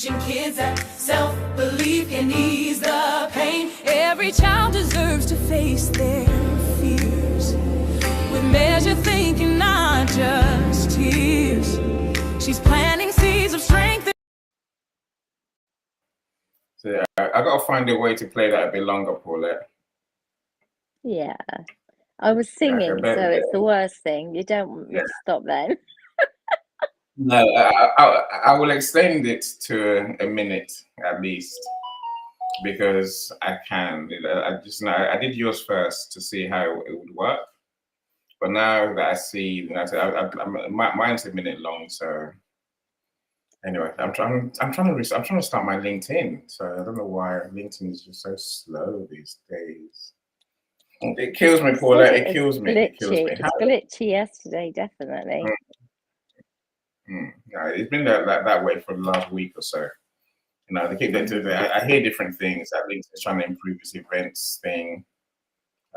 teaching kids that self-belief can ease the pain. Every child deserves to face their fears with measured thinking, not just tears. She's planting seeds of strength. So I gotta find a way to play that a bit longer, Paulette. Yeah, I was singing, Okay, so it's the worst thing. You don't want me to stop then. No, I will extend it to a minute at least because I can. I just know I did yours first to see how it would work, but now that I see, mine's a minute long. So anyway, I'm trying to start my LinkedIn. So I don't know why LinkedIn is just so slow these days. It kills me, Paula. It kills me. It kills me. It's glitchy yesterday, definitely. No, it's been that way for the last week or so. You know, I hear different things. That LinkedIn's trying to improve this events thing.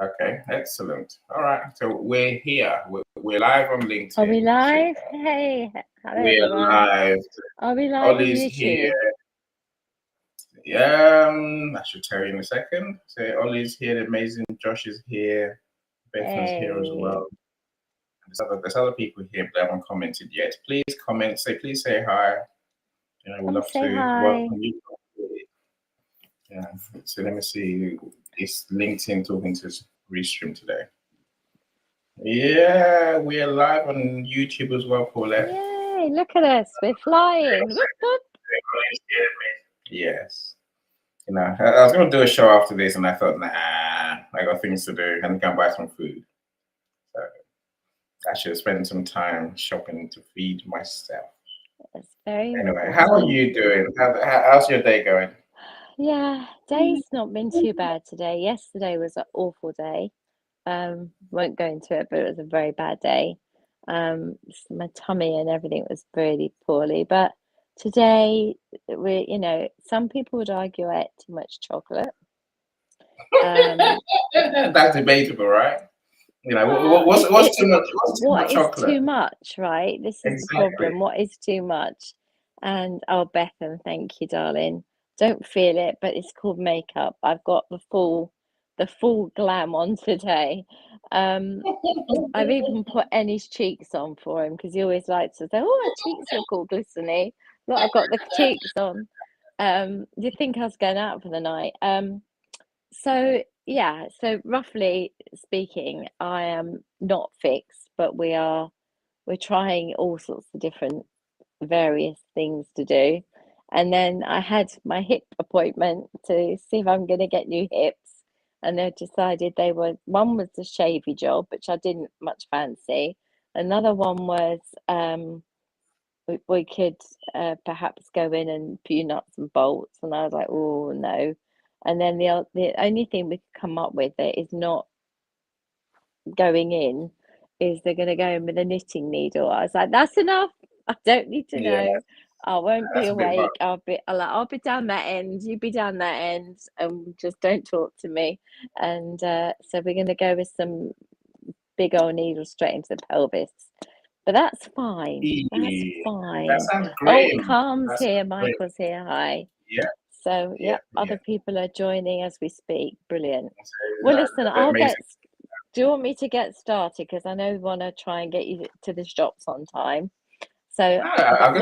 Okay, excellent. All right, so we're here. We're live on LinkedIn. Are we live? Hey, hello we're everyone. Live. Are we live on YouTube? Here. Yeah, I should tell you in a second. So Ollie's here. The amazing Josh is here. Bethan's here as well. There's other people here, but they haven't commented yet. Please comment. Please say hi. You know, we'd love to welcome you. Yeah. So let me see. Is LinkedIn talking to Restream today? Yeah, we're live on YouTube as well, Paulette. Yay! Look at us. We're flying. Yes. You know, I was going to do a show after this, and I thought, nah, I got things to do. I'm going to buy some food. So I should spend some time shopping to feed myself. That's very anyway, how are you doing? How's your day going? Yeah, day's not been too bad today. Yesterday was an awful day. Won't go into it, but it was a very bad day. My tummy and everything was really poorly. But today, some people would argue I ate too much chocolate. That's debatable, right? You know, what's too much? What is chocolate? too much, right? This is the problem. What is too much? And Bethan, thank you, darling. Don't feel it, but it's called makeup. I've got the full glam on today. I've even put Annie's cheeks on for him because he always likes to say, "Oh, her cheeks look all glistening." Look, I've got the cheeks on. You'd think I was going out for the night. So roughly speaking, I am not fixed, but we're trying all sorts of different various things to do. And then I had my hip appointment to see if I'm going to get new hips. And they decided one was the shavy job, which I didn't much fancy. Another one was we could perhaps go in and put nuts and bolts. And I was like, oh, no. And then the only thing we could come up with that is not going in is they're going to go in with a knitting needle. I was like, that's enough. I don't need to know. I won't be awake. I'll be down that end. You be down that end, and just don't talk to me. And so we're going to go with some big old needles straight into the pelvis. But that's fine. That's fine. That sounds great. Calm's here. Michael's here. Hi. Yeah. So other people are joining as we speak. Brilliant. Well, listen, do you want me to get started? Because I know we want to try and get you to the shops on time. So I'm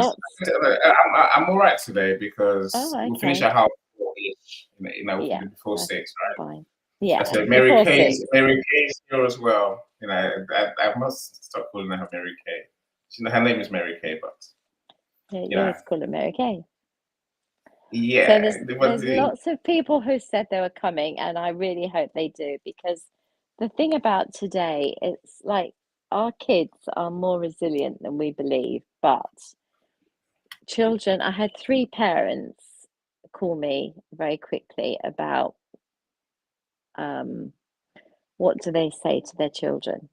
all right today because we'll finish at 4:30-ish. Before 6, right? Fine. Yeah. So Mary Kay's here as well. You know, I must stop calling her Mary Kay. Her name is Mary Kay, but you always call her Mary Kay. Yeah. So there's lots of people who said they were coming, and I really hope they do, because the thing about today, it's like our kids are more resilient than we believe, but children, I had 3 parents call me very quickly about what do they say to their children.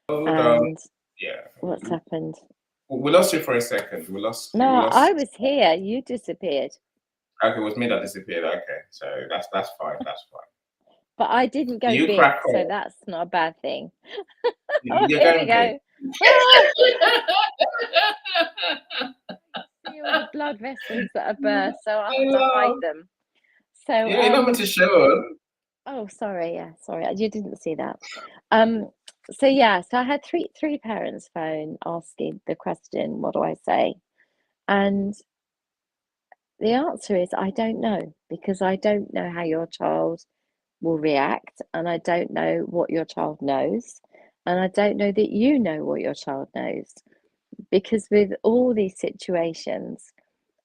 What's happened? We lost you for a second. I was here. You disappeared. Okay, it was me that disappeared. Okay, so that's fine. That's fine. But I didn't go big, so that's not a bad thing. Here we go. See all the blood vessels that are burst, so I I have to hide know. them. So Yeah, you're not meant to show them. oh, sorry, yeah, sorry, you didn't see that. So yeah, so I had three parents phone asking the question, what do I say? And the answer is I don't know, because I don't know how your child will react, and I don't know what your child knows, and I don't know that you know what your child knows, because with all these situations,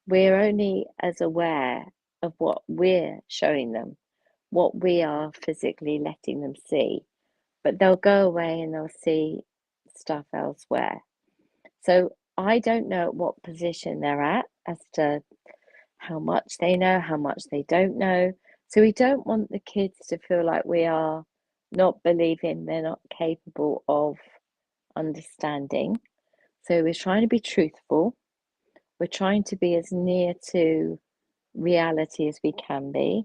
we're only as aware of what we're showing them, what we are physically letting them see, but they'll go away and they'll see stuff elsewhere. So I don't know what position they're at as to how much they know, how much they don't know. So we don't want the kids to feel like we are not believing they're not capable of understanding. So we're trying to be truthful. We're trying to be as near to reality as we can be,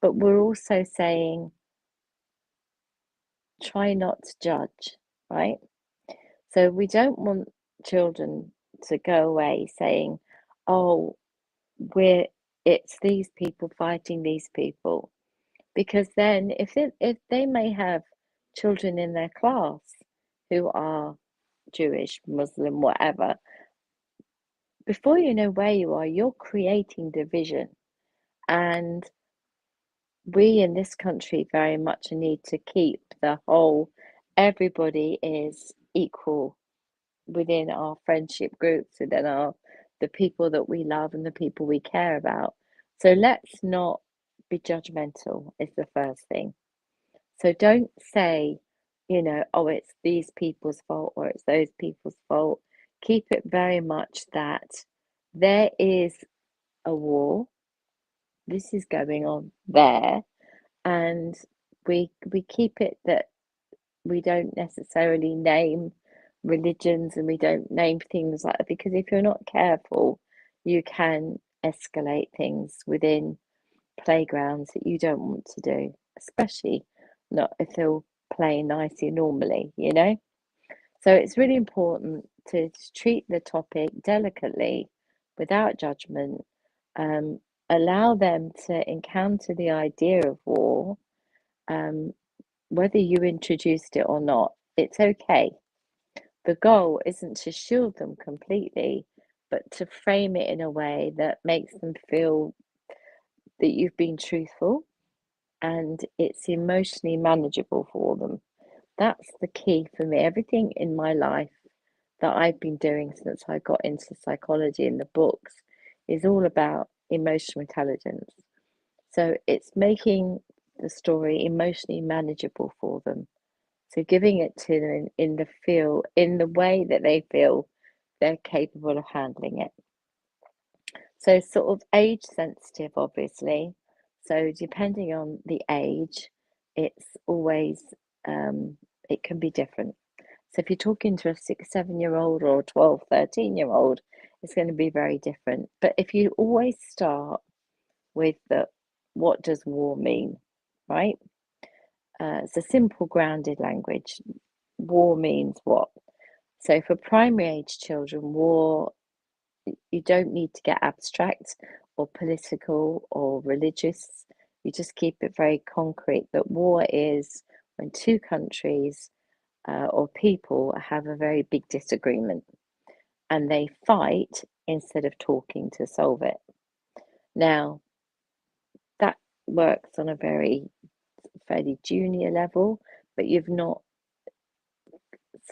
but we're also saying try not to judge, right? So we don't want children to go away saying, oh, it's these people fighting these people, because then if they may have children in their class who are Jewish, Muslim, whatever, before you know where you are, you're creating division. And we in this country very much need to keep the whole, everybody is equal within our friendship groups, within the people that we love and the people we care about. So let's not be judgmental is the first thing. So don't say, oh, it's these people's fault or it's those people's fault. Keep it very much that there is a war. This is going on there, and we keep it that we don't necessarily name religions and we don't name things like that, because if you're not careful, you can escalate things within playgrounds that you don't want to do, especially not if they're playing nicely normally, So it's really important to treat the topic delicately, without judgment, um, allow them to encounter the idea of war, um, whether you introduced it or not. It's okay. The goal isn't to shield them completely, but to frame it in a way that makes them feel that you've been truthful and it's emotionally manageable for them. That's the key for me. Everything in my life that I've been doing since I got into psychology in the books is all about emotional intelligence. So it's making the story emotionally manageable for them. So giving it to them in the way that they feel they're capable of handling it. So sort of age sensitive, obviously. So depending on the age, it's always it can be different. So if you're talking to a 6, 7-year-old or a 12, 13-year-old, it's going to be very different. But if you always start with what does war mean, right? It's a simple, grounded language. War means what? So for primary age children, war, you don't need to get abstract or political or religious. You just keep it very concrete, that war is when two countries or people have a very big disagreement and they fight instead of talking to solve it. Now, that works on a fairly junior level, but you've not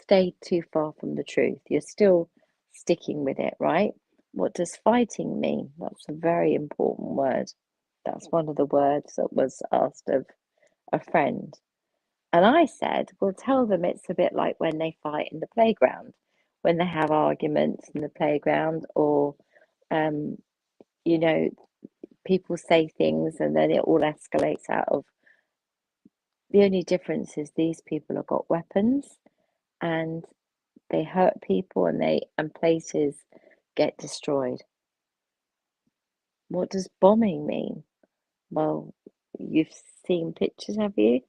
stayed too far from the truth. You're still sticking with it, right? What does fighting mean? That's a very important word. That's one of the words that was asked of a friend. And I said, well, tell them it's a bit like when they fight in the playground, when they have arguments in the playground, or, you know, people say things and then it all escalates out of. The only difference is these people have got weapons and they hurt people and places get destroyed. What does bombing mean? Well, you've seen pictures, have you?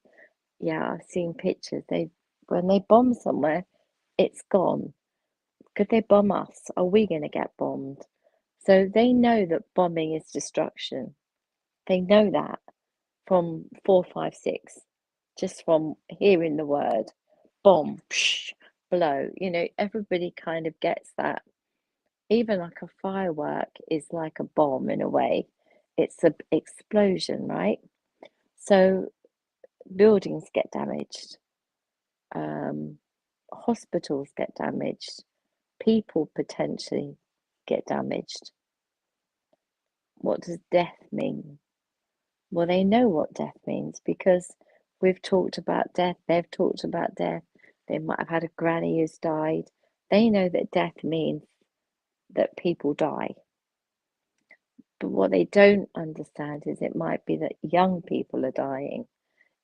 Yeah, I've seen pictures. When they bomb somewhere, it's gone. Could they bomb us? Are we going to get bombed? So they know that bombing is destruction. They know that from 4, 5, 6, just from hearing the word bomb, psh, blow. Everybody kind of gets that. Even like a firework is like a bomb in a way. It's an explosion, right? So buildings get damaged, hospitals get damaged, people potentially get damaged. What does death mean? Well, they know what death means because we've talked about death, they've talked about death, they might have had a granny who's died. They know that death means that people die. But what they don't understand is it might be that young people are dying.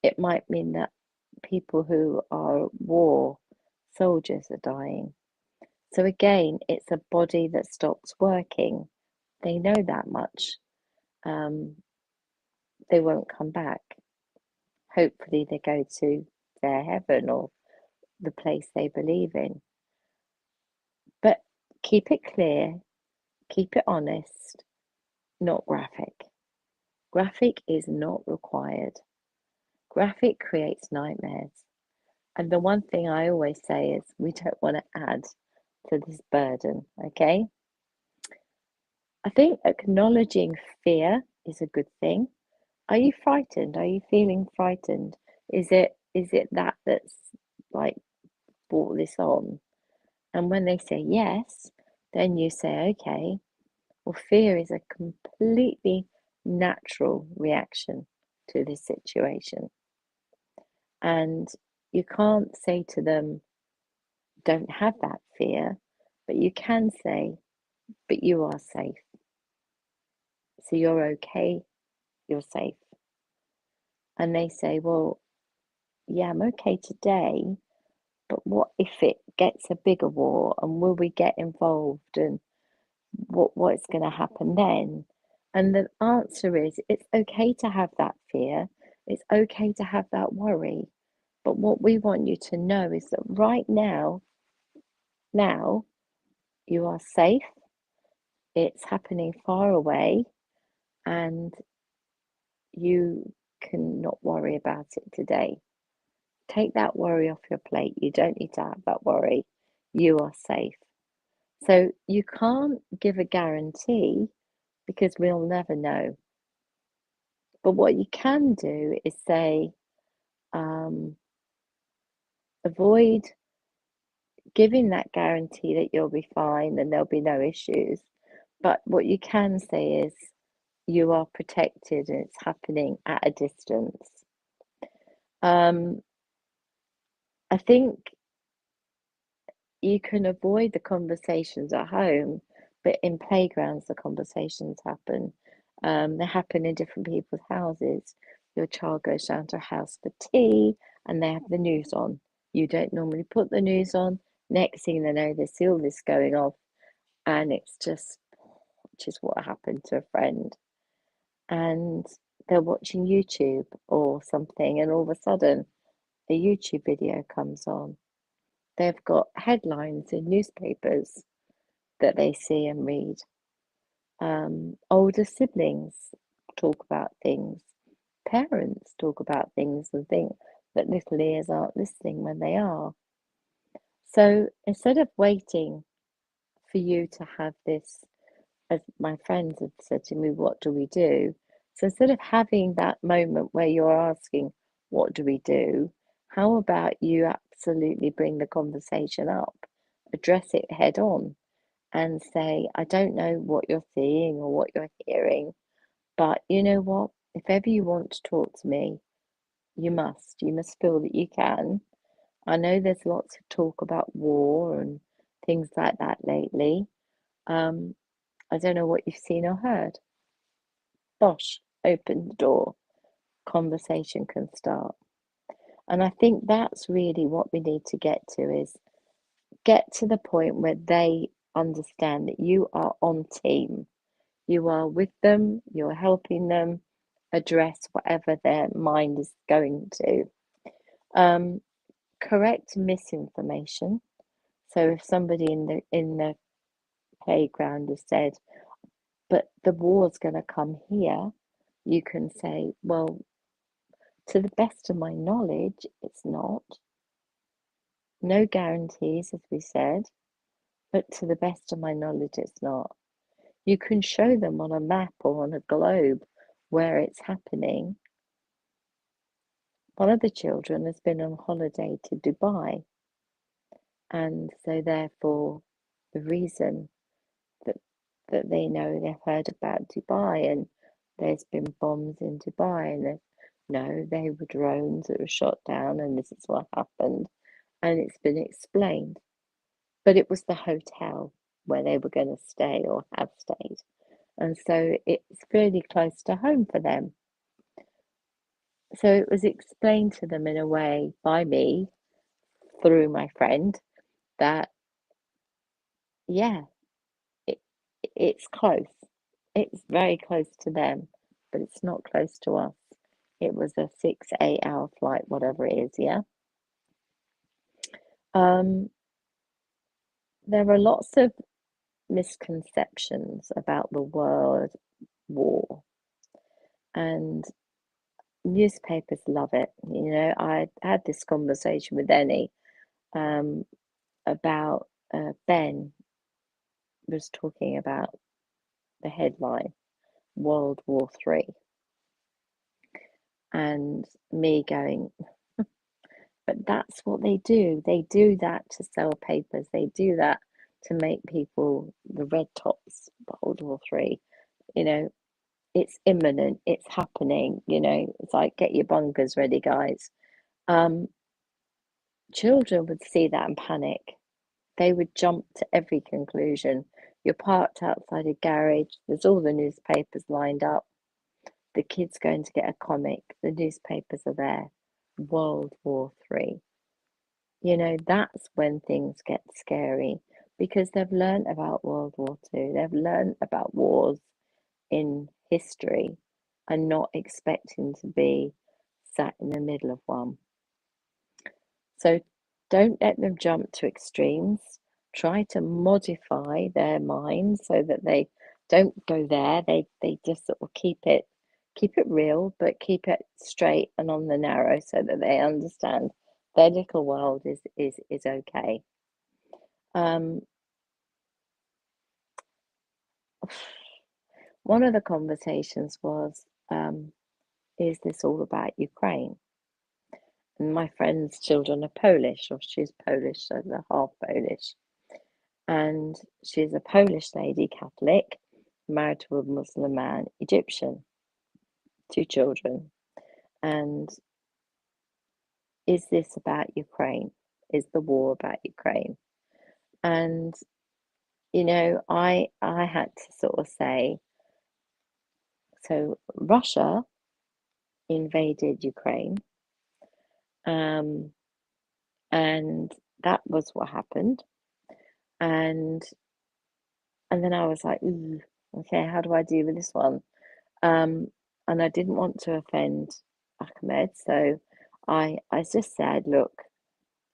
It might mean that people who are war soldiers are dying. So again, it's a body that stops working. They know that much. They won't come back. Hopefully they go to their heaven or the place they believe in. But keep it clear, keep it honest, not graphic. Graphic is not required. Graphic creates nightmares. And the one thing I always say is we don't want to add to this burden, okay? I think acknowledging fear is a good thing. Are you frightened? Are you feeling frightened? Is it that's like brought this on? And when they say yes, then you say, okay, well, fear is a completely natural reaction to this situation. And you can't say to them, don't have that fear, but you can say, but you are safe. So you're okay, you're safe. And they say, well, yeah, I'm okay today, but what if it gets a bigger war and will we get involved and what's going to happen then? And the answer is it's okay to have that fear. It's okay to have that worry. But what we want you to know is that right now you are safe. It's happening far away and you can not worry about it today. Take that worry off your plate. You don't need to have that worry. You are safe. So you can't give a guarantee because we'll never know. But what you can do is say, avoid giving that guarantee that you'll be fine and there'll be no issues. But what you can say is you are protected and it's happening at a distance. I think you can avoid the conversations at home, but in playgrounds, the conversations happen. They happen in different people's houses. Your child goes down to a house for tea and they have the news on. You don't normally put the news on. Next thing they know, they see all this going off, and it's just what happened to a friend. And they're watching YouTube or something, and all of a sudden, a YouTube video comes on. They've got headlines in newspapers that they see and read. Older siblings talk about things. Parents talk about things and think that little ears aren't listening when they are. So instead of waiting for you to have this, as my friends have said to me, what do we do? So instead of having that moment where you're asking, what do we do? How about you absolutely bring the conversation up, address it head on, and say, I don't know what you're seeing or what you're hearing, but you know what? If ever you want to talk to me, you must. You must feel that you can. I know there's lots of talk about war and things like that lately. I don't know what you've seen or heard. Bosh, open the door. Conversation can start. And I think that's really what we need to get to is get to the point where they understand that you are on team. You are with them, you're helping them address whatever their mind is going to. Correct misinformation. So if somebody in the playground has said, but the war's going to come here, you can say, well, to the best of my knowledge, it's not. No guarantees, as we said, but to the best of my knowledge, it's not. You can show them on a map or on a globe where it's happening. One of the children has been on holiday to Dubai, and so therefore the reason that they know, they've heard about Dubai, and there's been bombs in Dubai, and no, they were drones that were shot down, and this is what happened, and it's been explained. But it was the hotel where they were going to stay or have stayed, and so it's fairly close to home for them. So it was explained to them in a way by me through my friend that, yeah, it's close. It's very close to them, but it's not close to us. It was a 6-8 hour flight, whatever it is, yeah. There are lots of misconceptions about the word war, and newspapers love it. You know, I had this conversation with Annie about Ben was talking about the headline World War III, and me going, but that's what they do. They do that to sell papers. They do that to make people, the red tops, World War III, you know, it's imminent, it's happening, you know, it's like, get your bunkers ready, guys. Children would see that and panic. They would jump to every conclusion. You're parked outside a garage, there's all the newspapers lined up. The kid's going to get a comic, the newspapers are there. World War III. You know, that's when things get scary because they've learned about World War II. They've learned about wars in history and not expecting to be sat in the middle of one. So don't let them jump to extremes. Try to modify their minds so that they don't go there. They just sort of keep it real, but keep it straight and on the narrow so that they understand their little world is okay. One of the conversations was, is this all about Ukraine? And my friend's children are Polish, or she's Polish, so they're half Polish. And she's a Polish lady, Catholic, married to a Muslim man, Egyptian, 2 children. And is this about Ukraine? Is the war about Ukraine? And, you know, I had to sort of say, so Russia invaded Ukraine, and that was what happened. And then I was like, ooh, okay, how do I deal with this one? And I didn't want to offend Ahmed, so I just said, look,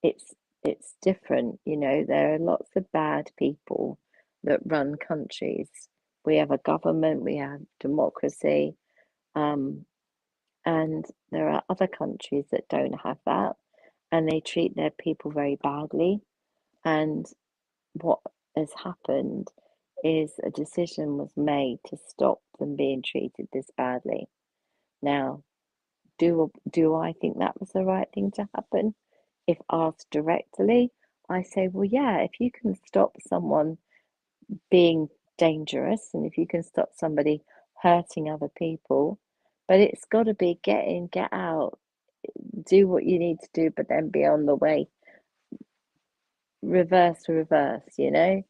it's different, you know, there are lots of bad people that run countries. We have a government, we have democracy, and there are other countries that don't have that, and they treat their people very badly. And what has happened is a decision was made to stop them being treated this badly. Now, do I think that was the right thing to happen? If asked directly, I say, well, yeah, if you can stop someone being dangerous and if you can stop somebody hurting other people, but it's got to be get in, get out, do what you need to do, but then be on the way. Reverse, you know?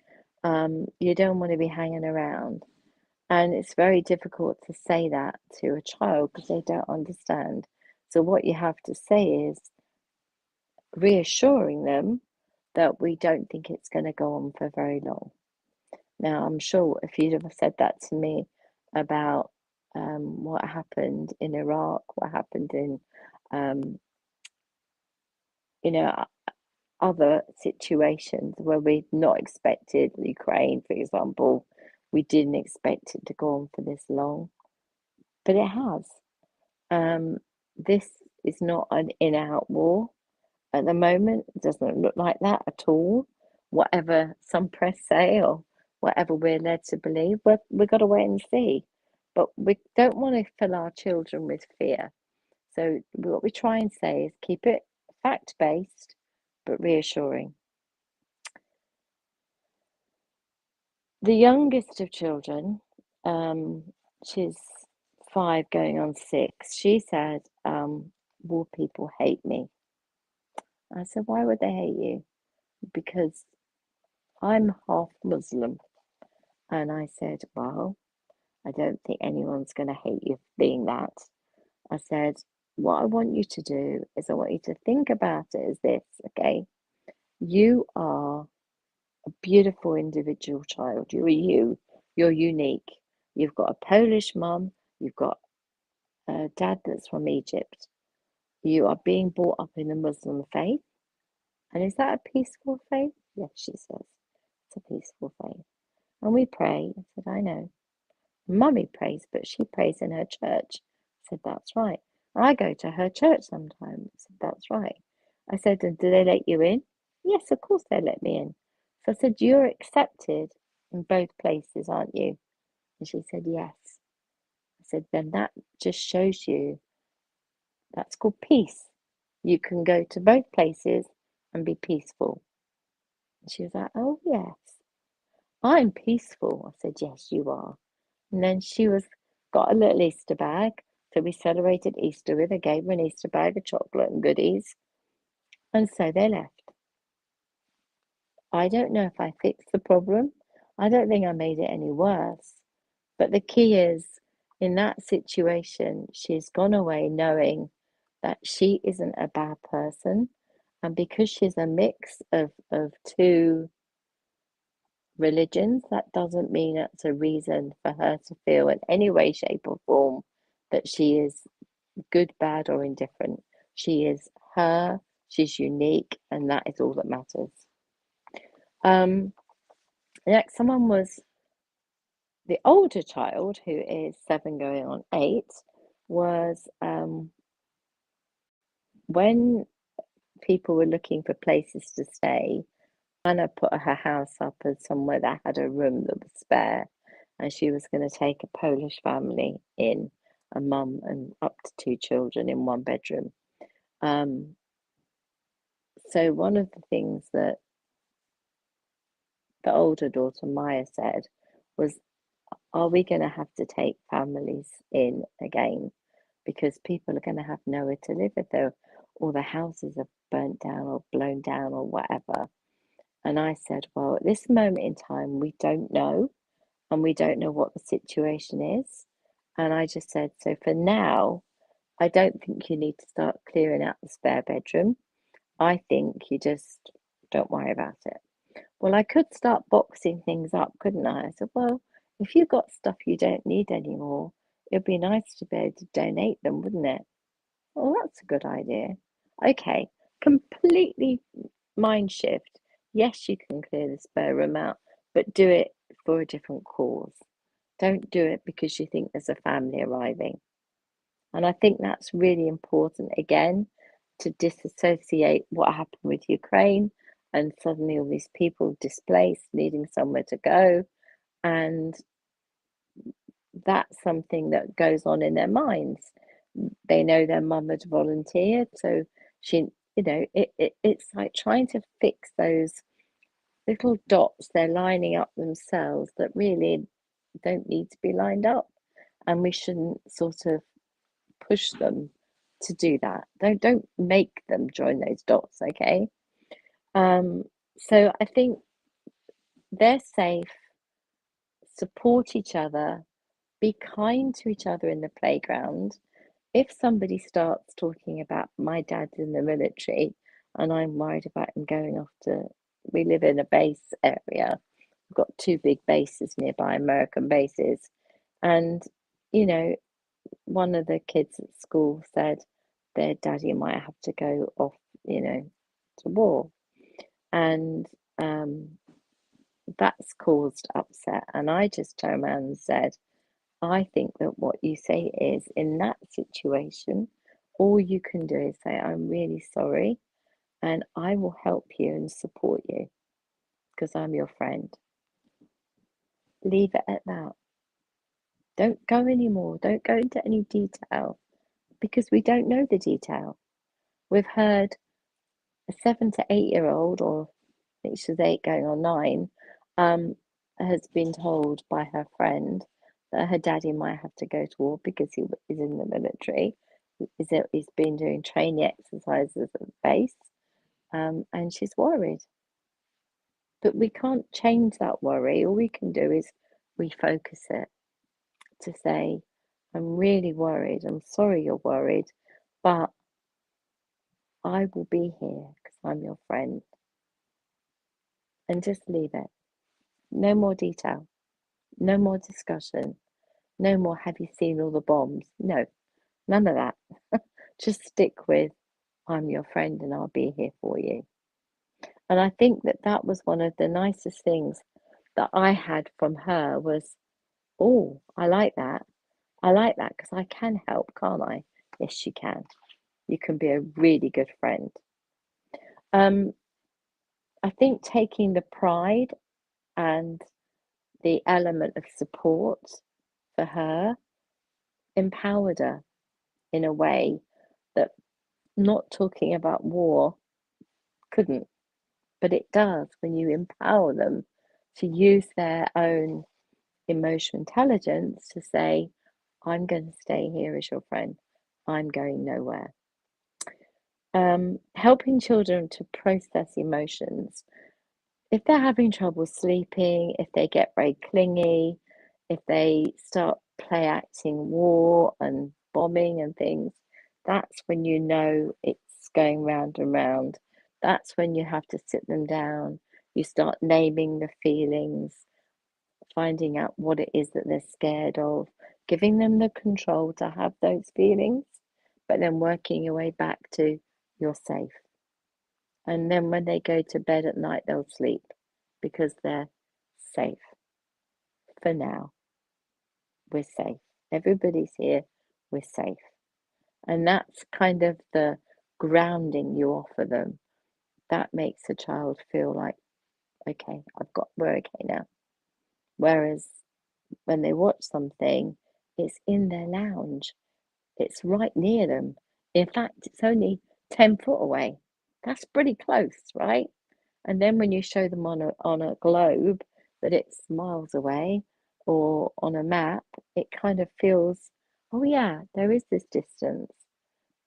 You don't want to be hanging around. And it's very difficult to say that to a child because they don't understand. So what you have to say is reassuring them that we don't think it's going to go on for very long. Now, I'm sure if you'd have said that to me about what happened in Iraq, what happened in, you know, other situations where we'd not expected Ukraine, for example, We didn't expect it to go on for this long, but it has. This is not an in-out war at the moment. It doesn't look like that at all. Whatever some press say or whatever we're led to believe, we've got to wait and see. But we don't want to fill our children with fear. So what we try and say is keep it fact-based, but reassuring. The youngest of children, she's 5 going on 6, she said, will people hate me? I said, why would they hate you? Because I'm half Muslim. And I said, well, I don't think anyone's going to hate you for being that. I said, what I want you to do is I want you to think about it as this, okay? You are a beautiful individual child. You're unique. You've got a Polish mum, you've got a dad that's from Egypt. You are being brought up in the Muslim faith. And is that a peaceful faith? Yes, she says. It's a peaceful faith. And we pray. I said, I know. Mummy prays, but she prays in her church. I said, that's right. I go to her church sometimes. I said, that's right. I said, and do they let you in? Yes, of course they let me in. So I said, you're accepted in both places, aren't you? And she said, yes. I said, then that just shows you that's called peace. You can go to both places and be peaceful. And she was like, oh, yes, I'm peaceful. I said, yes, you are. And then she got a little Easter bag. So we celebrated Easter with her, gave her an Easter bag of chocolate and goodies. And so they left. I don't know if I fixed the problem. I don't think I made it any worse. But the key is, in that situation, she's gone away knowing that she isn't a bad person. And because she's a mix of 2 religions, that doesn't mean it's a reason for her to feel in any way, shape, or form that she is good, bad, or indifferent. She is her, she's unique, and that is all that matters. Next someone was the older child, who is 7 going on 8, was when people were looking for places to stay, Anna put her house up as somewhere that had a room that was spare, and she was going to take a Polish family in, a mum and up to 2 children in 1 bedroom. So one of the things that the older daughter Maya said was, are we going to have to take families in again? Because people are going to have nowhere to live if all the houses are burnt down or blown down or whatever. And I said, well, at this moment in time, we don't know. And we don't know what the situation is. And I just said, so for now, I don't think you need to start clearing out the spare bedroom. I think you just don't worry about it. Well, I could start boxing things up, couldn't I? I said, well, if you've got stuff you don't need anymore, it'd be nice to be able to donate them, wouldn't it? Well, that's a good idea. Okay, completely mind shift. Yes, you can clear the spare room out, but do it for a different cause. Don't do it because you think there's a family arriving. And I think that's really important, again, to disassociate what happened with Ukraine and suddenly all these people displaced, needing somewhere to go. And that's something that goes on in their minds. They know their mum had volunteered, so she, it's like trying to fix those little dots they're lining up themselves that really don't need to be lined up, and we shouldn't sort of push them to do that. Don't make them join those dots, okay? So I think they're safe, support each other, be kind to each other in the playground. If somebody starts talking about my dad's in the military and I'm worried about him going off to, we live in a base area. We've got 2 big bases nearby, American bases. And, one of the kids at school said their daddy might have to go off, to war. And that's caused upset. And I just turned around and said, I think that what you say is, in that situation, all you can do is say, I'm really sorry, and I will help you and support you because I'm your friend. Leave it at that. Don't go anymore. Don't go into any detail because we don't know the detail. We've heard a 7 to 8-year-old, or I think she's 8 going on 9, has been told by her friend that her daddy might have to go to war because he is in the military. He's been doing training exercises at the base, and she's worried. But we can't change that worry. All we can do is refocus it to say, I'm really worried. I'm sorry you're worried, but I will be here because I'm your friend. And just leave it. No more detail. No more discussion. No more, have you seen all the bombs? No, none of that. Just stick with, I'm your friend and I'll be here for you. And I think that was one of the nicest things that I had from her was, oh, I like that. I like that because I can help, can't I? Yes, you can. You can be a really good friend. I think taking the pride and the element of support for her empowered her in a way that not talking about war couldn't, but it does when you empower them to use their own emotional intelligence to say, I'm going to stay here as your friend. I'm going nowhere. Helping children to process emotions. If they're having trouble sleeping, if they get very clingy, if they start play acting war and bombing and things, that's when you know it's going round and round. That's when you have to sit them down. You start naming the feelings, finding out what it is that they're scared of, giving them the control to have those feelings, but then working your way back to you're safe. And then when they go to bed at night, they'll sleep because they're safe. For now, we're safe. Everybody's here, we're safe. And that's kind of the grounding you offer them. That makes a child feel like, okay, we're okay now. Whereas when they watch something, it's in their lounge. It's right near them. In fact, it's only 10 foot away. That's pretty close, right? And then when you show them on a globe that it's miles away or on a map, it kind of feels, oh yeah, there is this distance.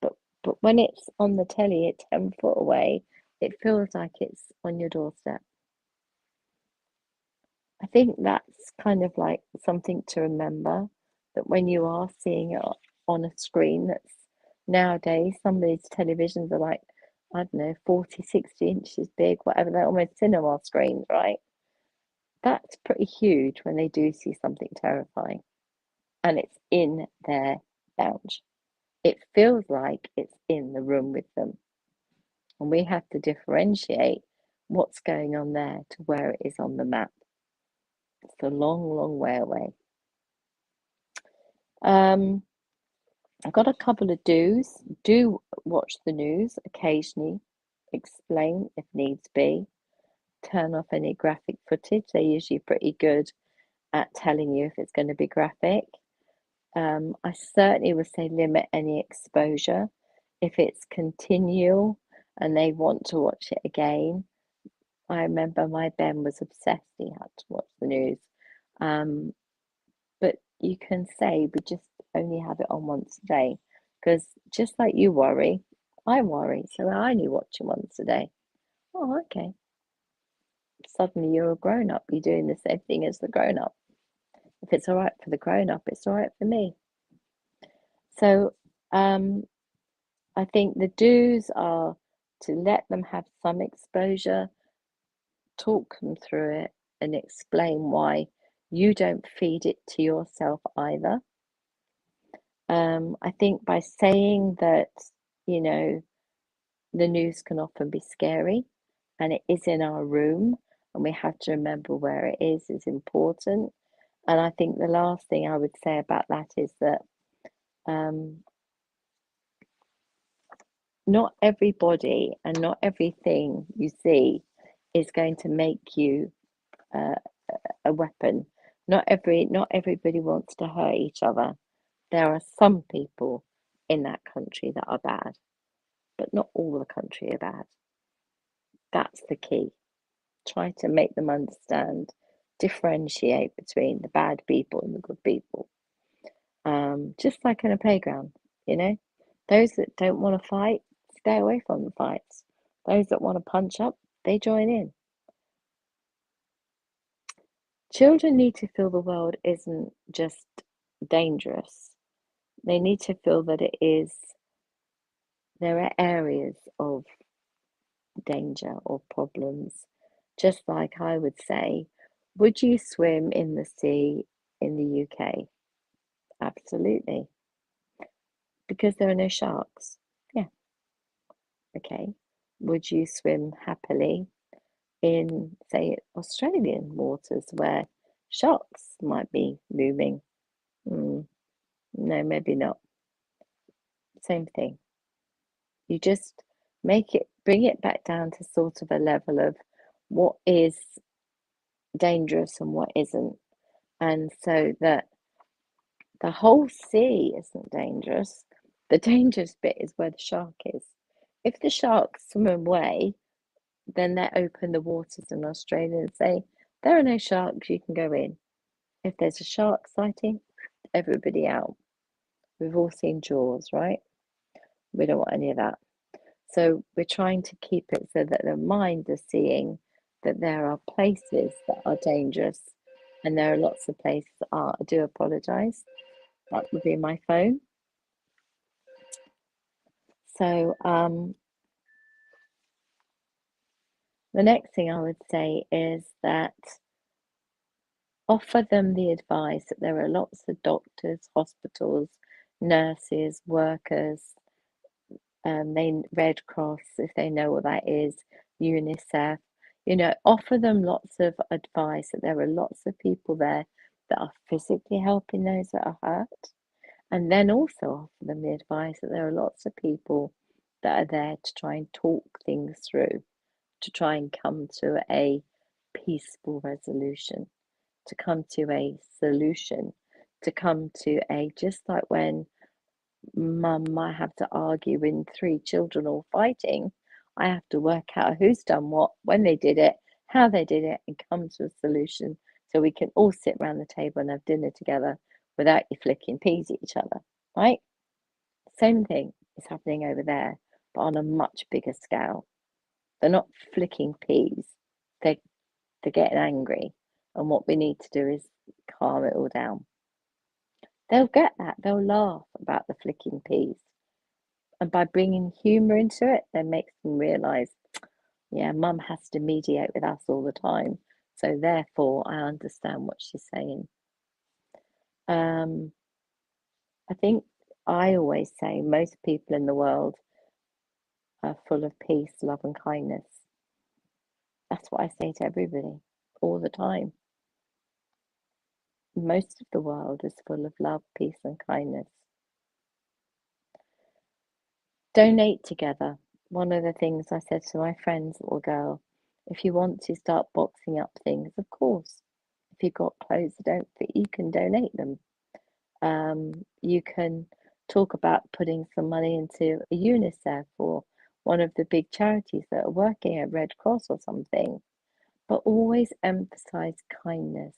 But when it's on the telly at 10 foot away, it feels like it's on your doorstep. I think that's kind of like something to remember, that when you are seeing it on a screen that's nowadays, some of these televisions are like, I don't know, 40, 60 inches big, whatever, they're almost cinema screens, right? That's pretty huge when they do see something terrifying and it's in their lounge. It feels like it's in the room with them. And we have to differentiate what's going on there to where it is on the map. It's a long, long way away. I've got a couple of do's. Do watch the news occasionally. Explain if needs be. Turn off any graphic footage. They're usually pretty good at telling you if it's going to be graphic. I certainly would say limit any exposure. If it's continual and they want to watch it again, I remember my Ben was obsessed. He had to watch the news. But you can say we just only have it on once a day, because just like you worry, I worry. So I only watch it once a day. Oh, okay. Suddenly you're a grown up. You're doing the same thing as the grown up. If it's all right for the grown up, it's all right for me. So I think the do's are to let them have some exposure, talk them through it, and explain why you don't feed it to yourself either. I think by saying that, you know, the news can often be scary and it is in our room, and we have to remember where it is important. And I think the last thing I would say about that is that not everybody and not everything you see is going to make you a weapon. Not everybody wants to hurt each other. There are some people in that country that are bad, but not all the country are bad. That's the key. Try to make them understand, differentiate between the bad people and the good people. Just like in a playground, those that don't want to fight, stay away from the fights. Those that want to punch up, they join in. Children need to feel the world isn't just dangerous. They need to feel that there are areas of danger or problems. Just like I would say, would you swim in the sea in the UK? Absolutely. Because there are no sharks. Yeah. Okay. Would you swim happily in, say, Australian waters where sharks might be looming? No, maybe not. Same thing. You just bring it back down to sort of a level of what is dangerous and what isn't. And so that the whole sea isn't dangerous. The dangerous bit is where the shark is. If the sharks swim away, then they open the waters in Australia and say, there are no sharks, you can go in. If there's a shark sighting, everybody out. We've all seen Jaws, right? We don't want any of that. So we're trying to keep it so that the mind is seeing that there are places that are dangerous and there are lots of places that are. I do apologise. That would be my phone. So the next thing I would say is that offer them the advice that there are lots of doctors, hospitals, nurses, workers, Red Cross, if they know what that is, UNICEF, offer them lots of advice that there are lots of people there that are physically helping those that are hurt. And then also offer them the advice that there are lots of people that are there to try and talk things through, to try and come to a peaceful resolution, to come to a solution, to come to just like when mum might have to argue when 3 children all fighting, I have to work out who's done what, when they did it, how they did it, and come to a solution so we can all sit around the table and have dinner together without you flicking peas at each other, right? Same thing is happening over there, but on a much bigger scale. They're not flicking peas, they're getting angry, and what we need to do is calm it all down. They'll get that, they'll laugh about the flicking peas. And by bringing humour into it, that makes them realise, yeah, mum has to mediate with us all the time. So therefore, I understand what she's saying. I think I always say most people in the world are full of peace, love, and kindness. That's what I say to everybody all the time. Most of the world is full of love, peace, and kindness. Donate together. One of the things I said to my friend's little girl, if you want to start boxing up things, of course. If you've got clothes that don't fit, you can donate them. You can talk about putting some money into a UNICEF or one of the big charities that are working at Red Cross or something. But always emphasize kindness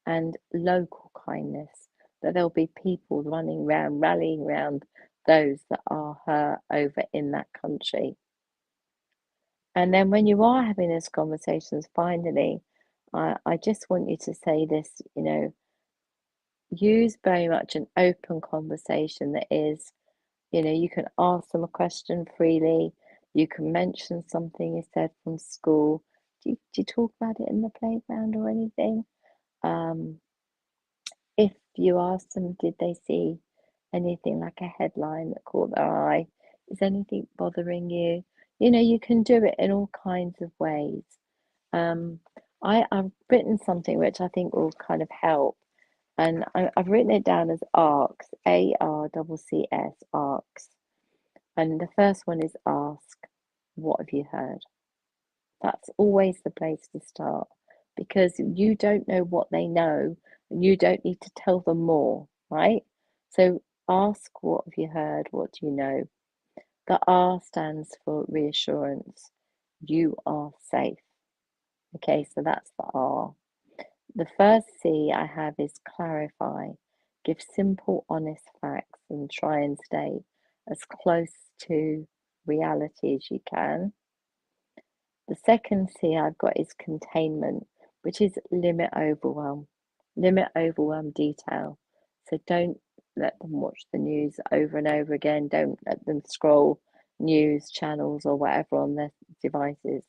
and local kindness, that there'll be people running around, rallying around those that are hurt over in that country. And then when you are having those conversations, finally, I just want you to say this, use very much an open conversation that is, you can ask them a question freely, you can mention something you said from school. Do you talk about it in the playground or anything? If you ask them, did they see anything like a headline that caught their eye? Is anything bothering you? You can do it in all kinds of ways. I've written something which I think will kind of help, and I've written it down as ARCs, ARCCS, ARCs. And the first one is ask, what have you heard? That's always the place to start, because you don't know what they know, and you don't need to tell them more, right? So ask, what have you heard? What do you know? The R stands for reassurance. You are safe. Okay, so that's the R. The first C I have is clarify. Give simple, honest facts and try and stay as close to reality as you can. The second C I've got is containment, which is limit overwhelm. Limit overwhelm detail. So don't let them watch the news over and over again. Don't let them scroll news channels or whatever on their devices.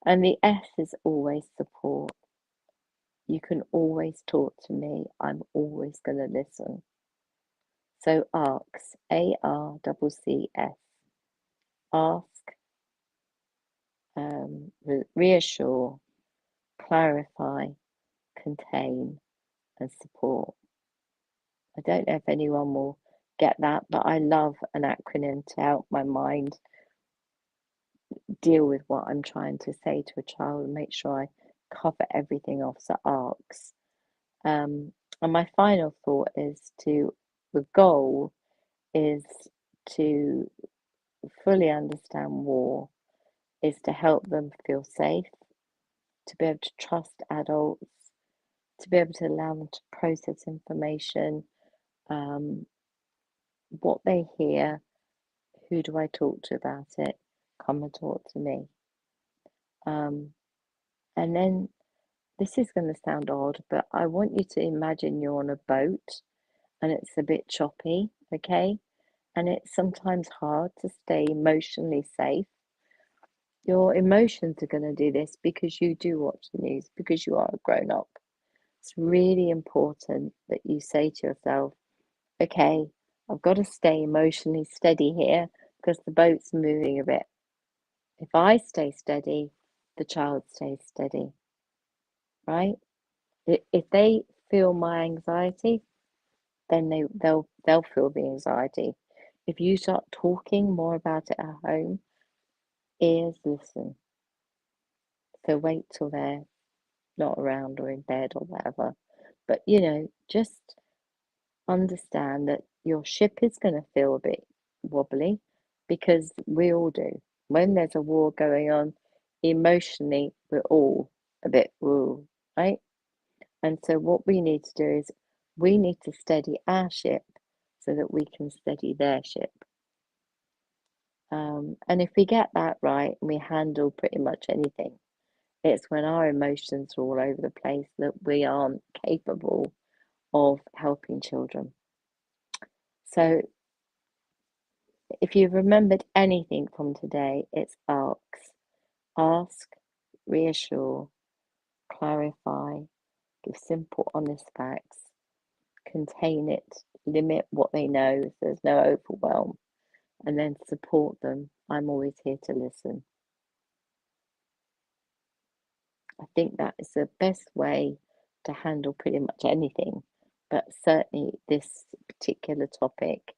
And the S is always support. You can always talk to me. I'm always going to listen. So ARCs, ARCCS. Ask, reassure, clarify, contain, and support. I don't know if anyone will get that, but I love an acronym to help my mind deal with what I'm trying to say to a child and make sure I cover everything off. So ARCs. And my final thought is the goal is to fully understand war, is to help them feel safe, to be able to trust adults, to be able to allow them to process information, what they hear, who do I talk to about it, come and talk to me. And then this is going to sound odd, but I want you to imagine you're on a boat and it's a bit choppy, okay? And it's sometimes hard to stay emotionally safe. Your emotions are going to do this because you do watch the news, because you are a grown up. It's really important that you say to yourself, okay, I've got to stay emotionally steady here because the boat's moving a bit. If I stay steady, the child stays steady, right? If they feel my anxiety, then they'll feel the anxiety. If you start talking more about it at home, ears listen. So wait till they're not around or in bed or whatever. But just understand that your ship is going to feel a bit wobbly, because we all do. When there's a war going on, emotionally, we're all a bit woo, right? And so what we need to do is we need to steady our ship so that we can steady their ship. And if we get that right and we handle pretty much anything, it's when our emotions are all over the place that we aren't capable of helping children. So if you've remembered anything from today, it's ARCs. Ask, reassure, clarify, give simple, honest facts, contain it, limit what they know so there's no overwhelm, and then support them. I'm always here to listen. I think that is the best way to handle pretty much anything, but certainly this particular topic,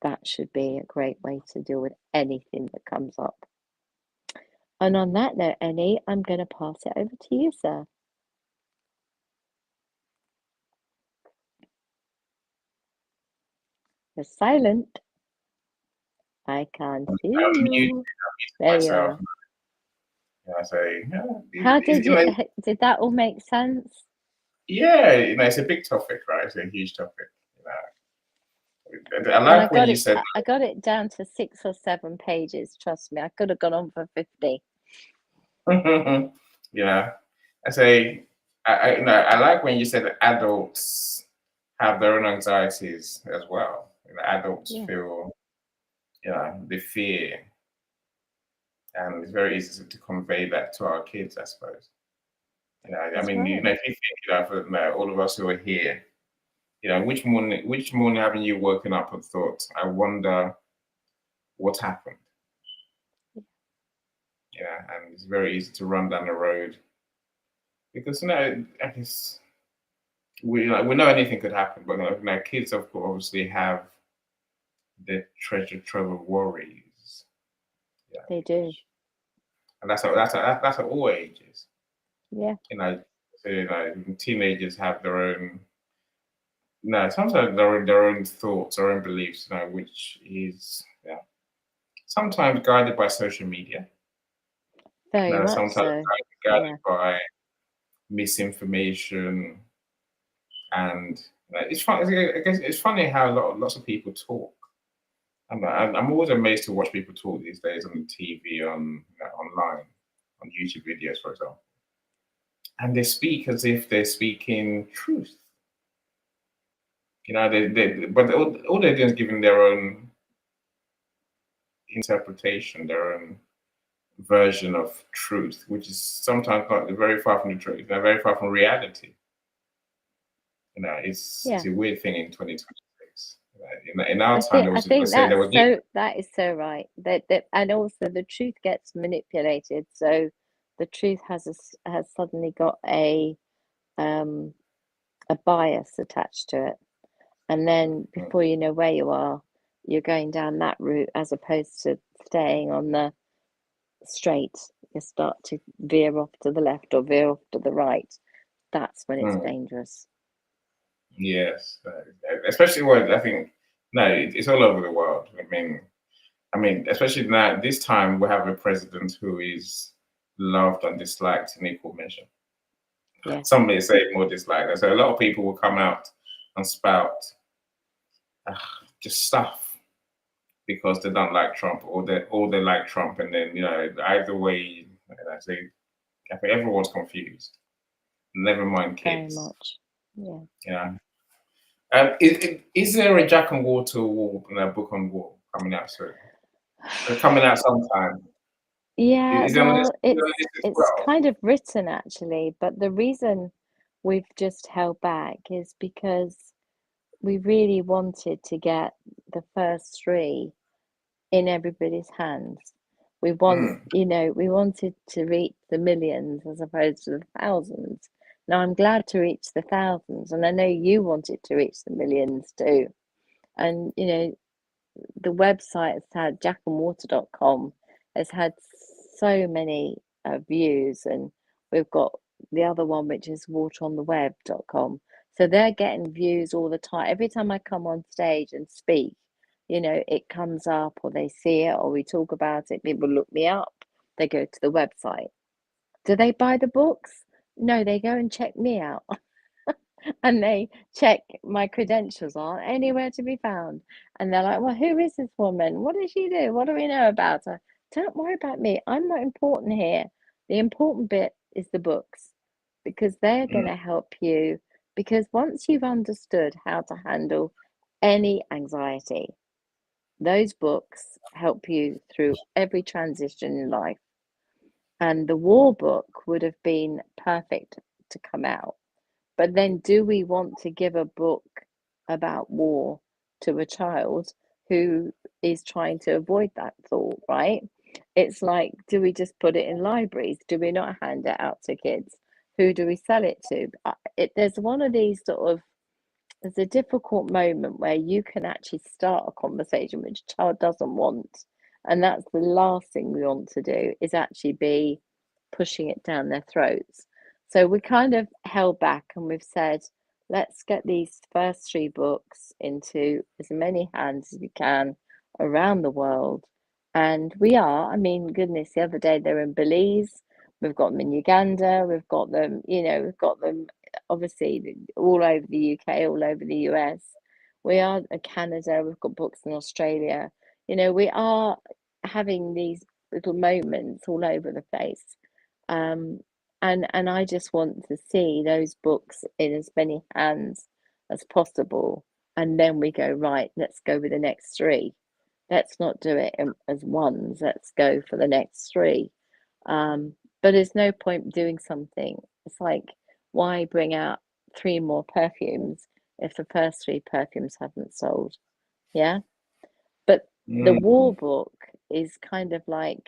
that should be a great way to deal with anything that comes up. And on that note, Annie, I'm going to pass it over to you, sir. You're silent. I can't see you. There you are. How did did that all make sense? Yeah, it's a big topic, right? It's a huge topic. I like when you said I got it down to 6 or 7 pages. Trust me, I could have gone on for 50. I say I like when you said that adults have their own anxieties as well. Adults feel, the fear, and it's very easy to convey that to our kids, I suppose. I mean, right. If you think for all of us who are here, which morning haven't you woken up and thought, I wonder what happened? and it's very easy to run down the road because I guess we know anything could happen, but kids of course obviously have the treasure trove of worries. Yeah, They do. and that's at all ages. Yeah. So, teenagers have their own. No, sometimes their own thoughts, their own beliefs. Which is sometimes guided by social media. Very much Sometimes so. guided by misinformation, and it's fun. I guess it's funny how lots of people talk. I'm always amazed to watch people talk these days on the TV, online, on YouTube videos, for example, and they speak as if they're speaking truth. But all they're doing is giving their own interpretation, their own version of truth, which is sometimes not very far from the truth, very far from reality. It's a weird thing in 2026. In our time, I think there that is so right. That and also the truth gets manipulated. So the truth has suddenly got a bias attached to it, and then before you know where you are, you're going down that route as opposed to staying on the straight. You start to veer off to the left or veer off to the right. That's when it's dangerous. Yes, especially what I think. No, it's all over the world. I mean, especially now this time we have a president who is loved and disliked in equal measure. Yeah. Some may say more disliked. So a lot of people will come out and spout just stuff because they don't like Trump or they like Trump, and then either way, I think everyone's confused. Never mind kids. Very much. Yeah. Yeah. Is there a Jack and Water wall in a book on war coming out soon? Coming out sometime. Yeah, well, it's well? kind of written actually, but the reason we've just held back is because we really wanted to get the first 3 in everybody's hands. We wanted to reach the millions as opposed to the thousands. Now I'm glad to reach the thousands, and I know you wanted to reach the millions too. And the website has had jackandwater.com has had so many views, and we've got the other one which is waterontheweb.com, so they're getting views all the time. Every time I come on stage and speak, it comes up, or they see it, or we talk about it, people look me up, they go to the website. Do they buy the books? No, they go and check me out. And they check my credentials aren't anywhere to be found. And they're like, well, who is this woman? What does she do? What do we know about her? Don't worry about me. I'm not important here. The important bit is the books, because they're going to help you. Because once you've understood how to handle any anxiety, those books help you through every transition in life. And the war book would have been perfect to come out. But then, do we want to give a book about war to a child who is trying to avoid that thought, right? It's like, do we just put it in libraries? Do we not hand it out to kids? Who do we sell it to? There's one of these there's a difficult moment where you can actually start a conversation which a child doesn't want. And that's the last thing we want to do, is actually be pushing it down their throats. So we kind of held back, and we've said, let's get these first 3 books into as many hands as we can around the world. And I mean, goodness, the other day they're in Belize, we've got them in Uganda, we've got them obviously all over the UK, all over the US. We are in Canada, we've got books in Australia. We are having these little moments all over the place. And I just want to see those books in as many hands as possible. And then we go, right, let's go with the next 3. Let's not do it as ones. Let's go for the next 3. But there's no point doing something. It's like, why bring out 3 more perfumes if the first 3 perfumes haven't sold? Yeah. But the war book is kind of like,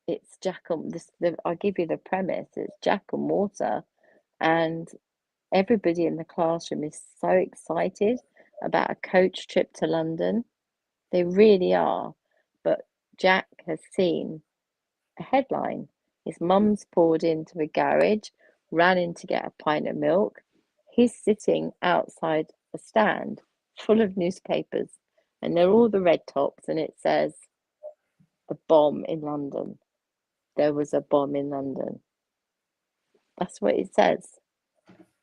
it's Jack and I'll give you the premise. It's Jack and water, and everybody in the classroom is so excited about a coach trip to London. They really are. But Jack has seen a headline. His mum's poured into a garage, ran in to get a pint of milk. He's sitting outside a stand full of newspapers, and they're all the red tops, and it says, "A bomb in London." There was a bomb in London. That's what it says.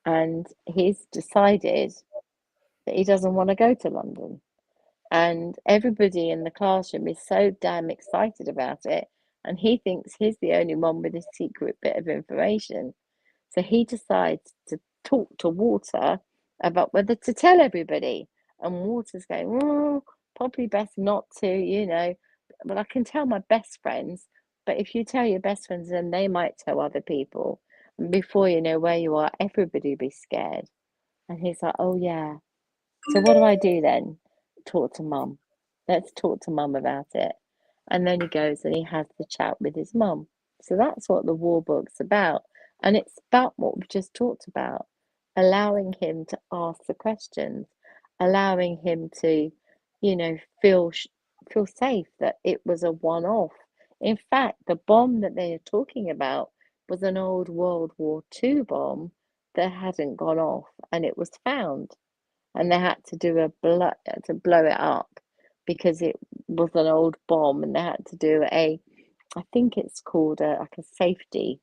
And he's decided that he doesn't want to go to London. And everybody in the classroom is so damn excited about it. And he thinks he's the only one with a secret bit of information. So he decides to talk to Water about whether to tell everybody. And Water's going, oh, probably best not to, But I can tell my best friends. But if you tell your best friends, then they might tell other people. And before you know where you are, everybody will be scared. And he's like, oh, yeah. So what do I do then? Talk to mum. Let's talk to mum about it. And then he goes and he has the chat with his mum. So that's what the war book's about. And it's about what we've just talked about, allowing him to ask the questions, allowing him to, feel safe that it was a one-off. In fact, the bomb that they are talking about was an old World War II bomb that hadn't gone off, and it was found, and they had to blow it up because it was an old bomb, and they had to do I think it's called like a safety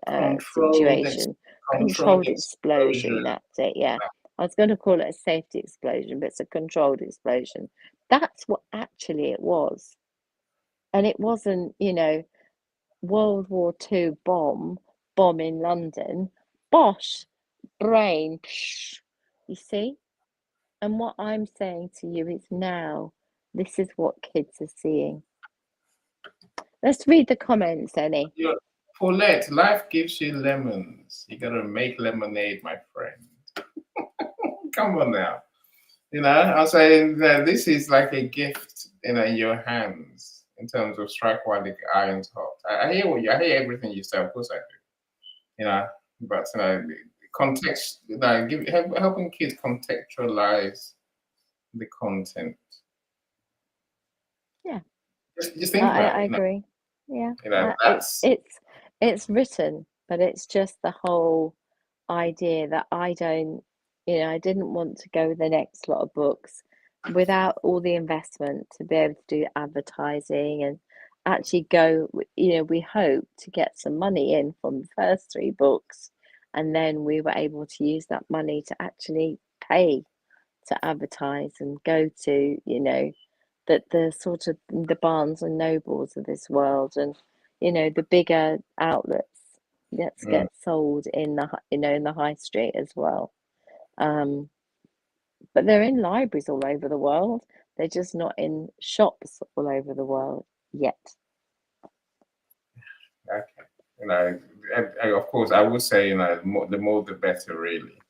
situation, controlled explosion. That's it. Yeah, I was going to call it a safety explosion, but it's a controlled explosion. That's what actually it was, and it wasn't, World War II bomb in London. Bosh, brain. Psh, you see. And what I'm saying to you is now, this is what kids are seeing. Let's read the comments, Annie. Yeah. Paulette, life gives you lemons. You gotta make lemonade, my friend. Come on now. I'm saying that this is like a gift in your hands in terms of strike while the iron's hot. I hear everything you say, of course I do. But context, helping kids contextualize the content. Yeah. Just think about it. I agree. Yeah. That's it's written, but it's just the whole idea that I didn't want to go with the next lot of books without all the investment to be able to do advertising and actually go, we hope to get some money in from the first 3 books, and then we were able to use that money to actually pay to advertise and go to, the sort of the Barnes and Nobles of this world, and the bigger outlets that get sold in the in the high street as well. But they're in libraries all over the world. They're just not in shops all over the world yet. Okay. And of course, I would say, the more the better, really.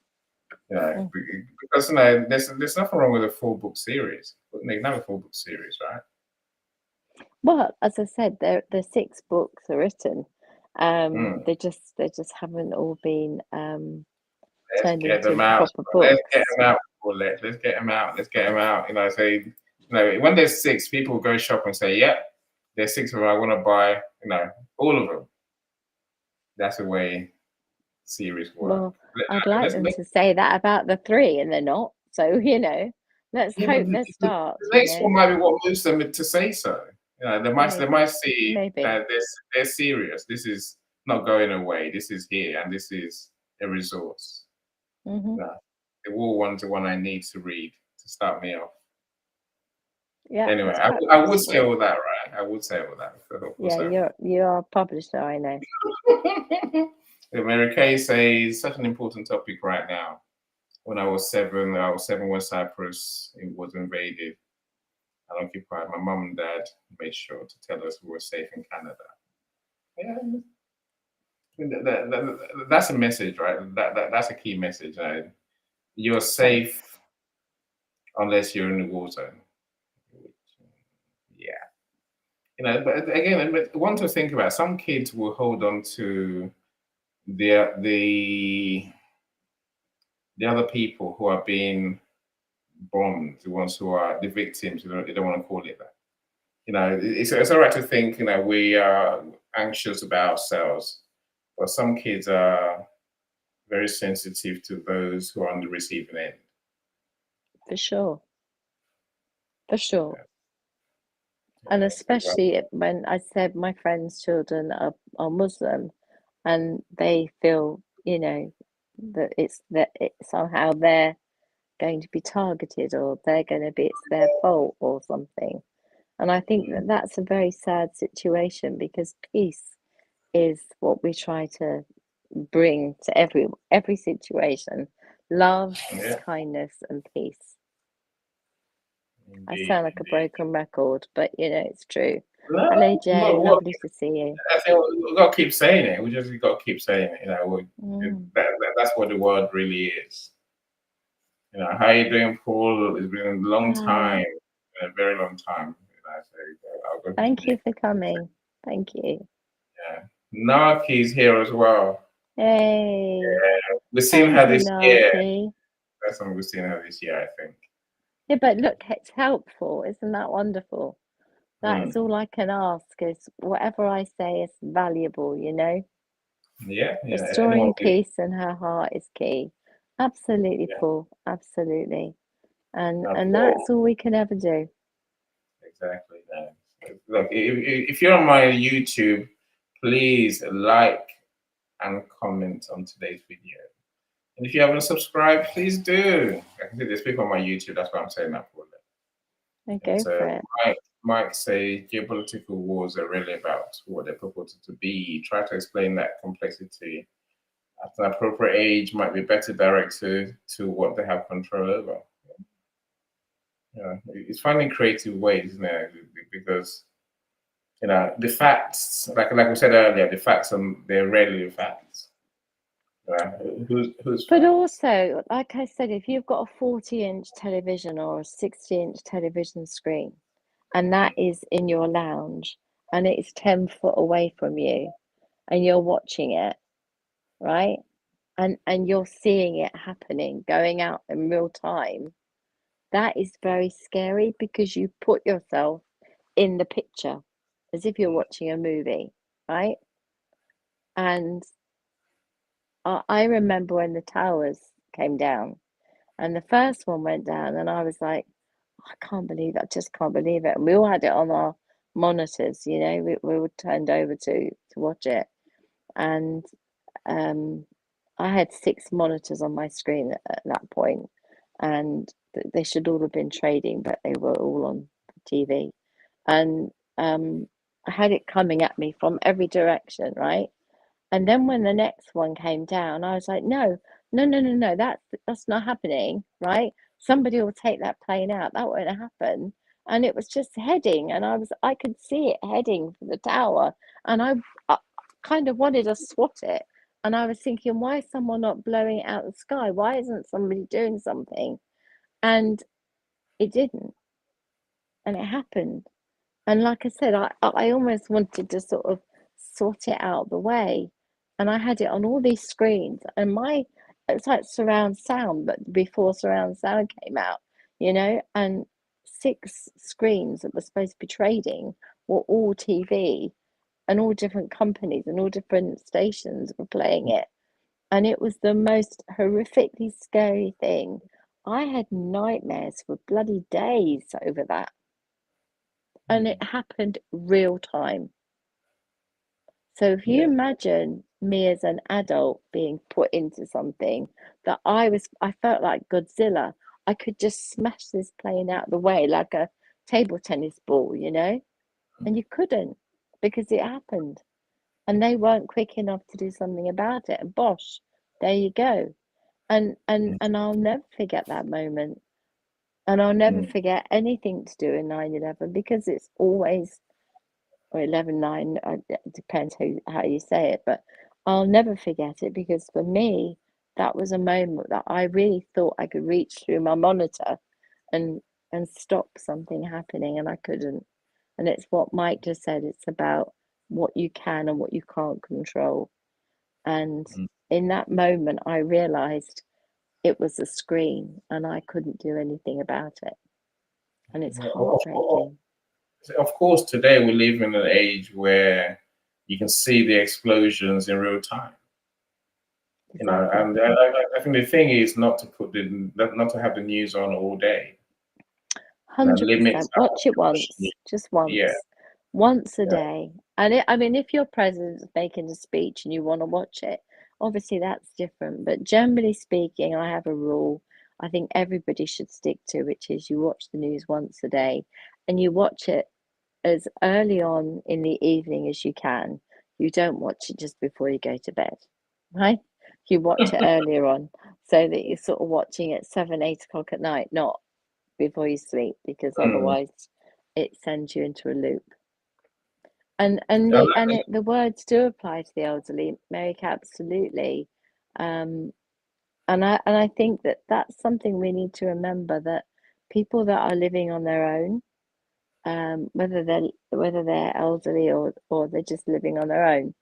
Because there's nothing wrong with a 4-book series. They can have a 4-book series, right? Well, as I said, the 6 books are written. They just haven't all been turned into proper books. Let's get them out, Paulette. Let's get them out. Let's get them out. When there's 6, people go shop and say, "Yep, there's 6 of them. I want to buy, all of them." That's the way series work. Well, I'd like them to say that about the 3, and they're not. So let's hope they start. The next one might be what moves them to say so. They might see that they're serious. This is not going away. This is here, and this is a resource. Mm-hmm. The War one's the one I need to read to start me off. Yeah. Anyway, I would say all that, right? I would say all that. Yeah, you're a publisher, I know. Mary Kay says, such an important topic right now. When I was 7 when Cyprus was invaded and occupied. My mum and dad made sure to tell us we were safe in Canada. Yeah, that's a message, right? That's a key message. You're safe unless you're in the war zone. Yeah. But again, but one to think about. Some kids will hold on to the other people who are being bombed, the ones who are the victims. They don't want to call it that. It's all right to think. We are anxious about ourselves, but some kids are very sensitive to those who are on the receiving end. For sure. For sure. Yeah. And especially when I said my friends' children are Muslim, and they feel, that it's somehow they're going to be targeted, or it's their fault or something. And I think that that's a very sad situation, because peace is what we try to bring to every situation: love, Yeah. kindness, and peace. Indeed, I sound like a broken record, but it's true. No, Hello, Jay. well, Lovely to see you. I think we've got to keep saying it. We just got to keep saying it. That's what the world really is. How are you doing, Paul? It's been a long time, a very long time. Thank you for coming. Thank you. Yeah. Naki's here as well. Hey. Yeah. We've seen Thank her you, this year. Naki. That's when we've seen her this year, I think. Yeah, but look, it's helpful. Isn't that wonderful? That's all I can ask, is whatever I say is valuable, Yeah. Restoring peace in her heart is key. Absolutely, Paul. Absolutely. And that's all we can ever do. Exactly. Look, if you're on my YouTube, please like and comment on today's video. And if you haven't subscribed, please do. I can see there's people on my YouTube. That's why I'm saying that for them. Go for it. Mike say geopolitical wars are really about what they're purported to be. Try to explain that complexity at an appropriate age might be better directed to what they have control over. It's finding creative ways, isn't it? Because the facts, like we said earlier, the facts they're rarely the facts. But also, like I said, if you've got a 40-inch television or a 60-inch television screen, and that is in your lounge, and it's 10 foot away from you, and you're watching it, right? And you're seeing it happening, going out in real time, that is very scary, because you put yourself in the picture as if you're watching a movie, right? And I remember when the towers came down, and the first one went down, and I was like, I can't believe it. I just can't believe it. And we all had it on our monitors, we were turned over to watch it. And I had 6 monitors on my screen at that point, and they should all have been trading, but they were all on TV. And I had it coming at me from every direction, right? And then when the next one came down, I was like, no, that's not happening, right? Somebody will take that plane out. That won't happen. And it was just heading, and I could see it heading for the tower, and I kind of wanted to swat it. And I was thinking, why is someone not blowing it out of the sky? Why isn't somebody doing something? And it didn't, and it happened. And like I said, I almost wanted to sort of sort it out the way. And I had it on all these screens, and it's like surround sound, but before surround sound came out, and 6 screens that were supposed to be trading were all TV, and all different companies and all different stations were playing it. And it was the most horrifically scary thing. I had nightmares for bloody days over that. And it happened real time. So if you imagine me as an adult being put into something that I felt like Godzilla. I could just smash this plane out of the way like a table tennis ball, and you couldn't, because it happened, and they weren't quick enough to do something about it. And bosh, there you go. And I'll never forget that moment. And I'll never forget anything to do in 9/11, because it's always, or 11/9, it depends how you say it, but I'll never forget it, because for me, that was a moment that I really thought I could reach through my monitor and stop something happening, and I couldn't. And it's what Mike just said. It's about what you can and what you can't control. And in that moment, I realized it was a screen and I couldn't do anything about it. And it's heartbreaking. Of course, today we live in an age where you can see the explosions in real time. You know, and I think the thing is not to have the news on all day. 100%. Watch it once, just once. Yeah. Once a day. And I mean, if your president's making a speech and you want to watch it, obviously that's different. But generally speaking, I have a rule I think everybody should stick to, which is you watch the news once a day and you watch it as early on in the evening as you can. You don't watch it just before you go to bed, right? You watch it earlier on so that you're sort of watching it 7, 8 o'clock at night, not before you sleep, because otherwise it sends you into a loop. And the words do apply to the elderly, Mary, absolutely. And I think that that's something we need to remember, that people that are living on their own, whether they're elderly or they're just living on their own,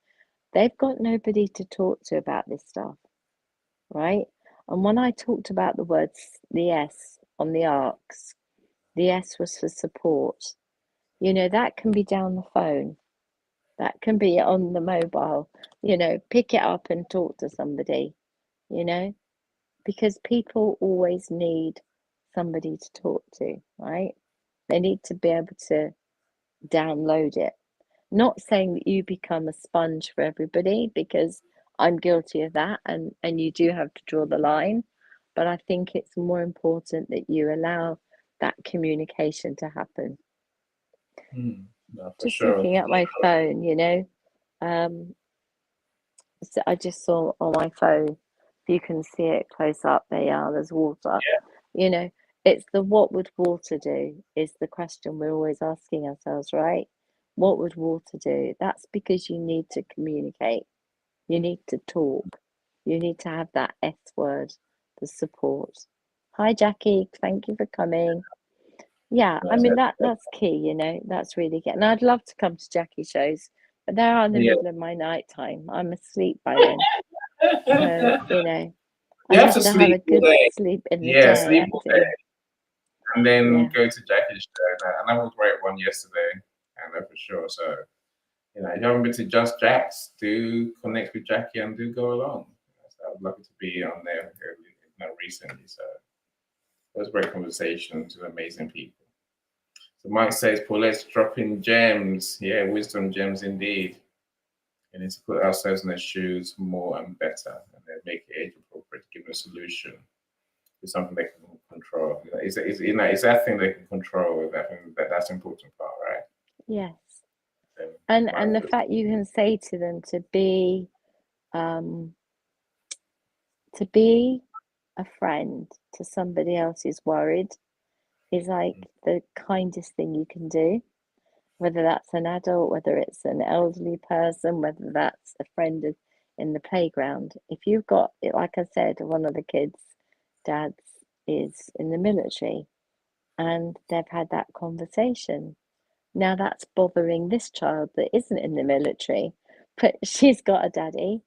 they've got nobody to talk to about this stuff, right? And when I talked about the words, the S on the arcs, the S was for support. You know, that can be down the phone. That can be on the mobile, you know, pick it up and talk to somebody, you know, because people always need somebody to talk to, right? They need to be able to download it. Not saying that you become a sponge for everybody, because I'm guilty of that, and you do have to draw the line. But I think it's more important that you allow that communication to happen. No, Just sure. looking at my phone, you know, so I just saw on my phone, if you can see it close up, there's water. You know, it's the what would water do is the question we're always asking ourselves, right? What would water do? That's because you need to communicate. You need to talk. You need to have that S word, the support. Hi, Jackie. Thank you for coming. Yeah, I mean, that's key, you know, that's really key. And I'd love to come to Jackie shows, but they're in the middle of my night time. I'm asleep by then. So, you know, I have to have a good sleep in the day. Sleep all day. And then go to Jackie's show. And that was a great one yesterday, and for sure. So, you know, if you haven't been to Just Jack's, do connect with Jackie and do go along. So I would love to be on there recently. So it was a great conversations with amazing people. So Mike says, Paulette's dropping gems. Yeah, wisdom gems indeed. We need to put ourselves in their shoes more and better, and then make it age appropriate, give them a solution. It's something they can control. It's that thing they can control. That's the important part, right? Yes. And the fact you can say to them to be a friend to somebody else who's worried is like the kindest thing you can do. Whether that's an adult, whether it's an elderly person, whether that's a friend in the playground. If you've got, like I said, one of the kids' dads is in the military, and they've had that conversation. Now that's bothering this child that isn't in the military, but she's got a daddy,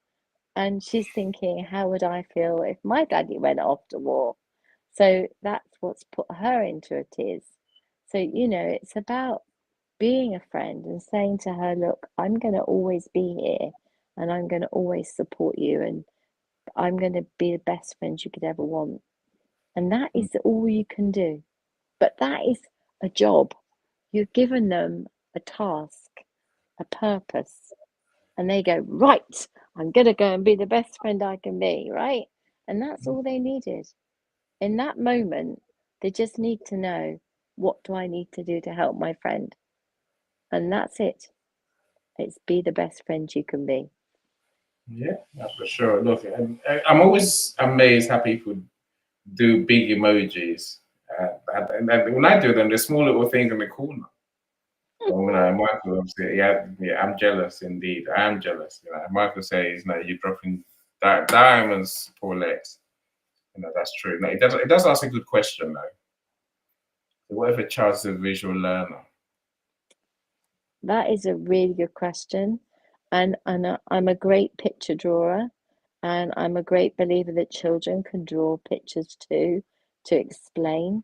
and she's thinking, how would I feel if my daddy went off to war? So that's what's put her into a tears. So, you know, it's about being a friend and saying to her, look, I'm going to always be here and I'm going to always support you, and I'm going to be the best friend you could ever want. And that is all you can do. But that is a job. You've given them a task, a purpose, and they go, right, I'm going to go and be the best friend I can be, right? And that's all they needed. In that moment, they just need to know, what do I need to do to help my friend? And that's it. It's be the best friend you can be. Yeah, that's for sure. Look, I'm always amazed how people do big emojis. And when I do them, they're small little things in the corner. When Michael obviously, I'm jealous indeed. I am jealous. You know, Michael says, you're dropping diamonds, Paulette. You know, that's true. No, it does ask a good question though. So what if a child's a visual learner? That is a really good question. And I'm a great picture drawer, and I'm a great believer that children can draw pictures too to explain.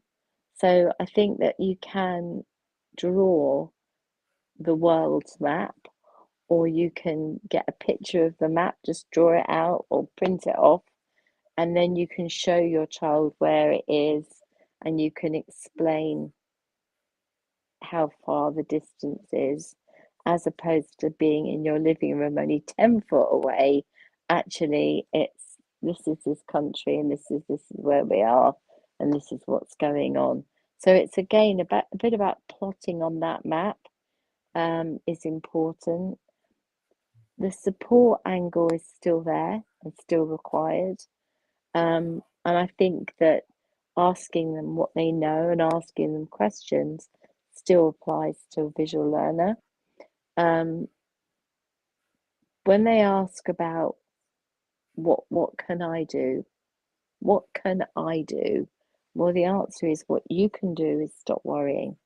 So I think that you can draw the world's map, or you can get a picture of the map, just draw it out or print it off, and then you can show your child where it is, and you can explain how far the distance is, as opposed to being in your living room only 10 foot away. Actually, it's this is this country, and this is where we are, and this is what's going on. So it's again about a bit about plotting on that map is important. The support angle is still there and still required. And I think that asking them what they know and asking them questions still applies to a visual learner. When they ask about what can I do? What can I do? Well, the answer is what you can do is stop worrying,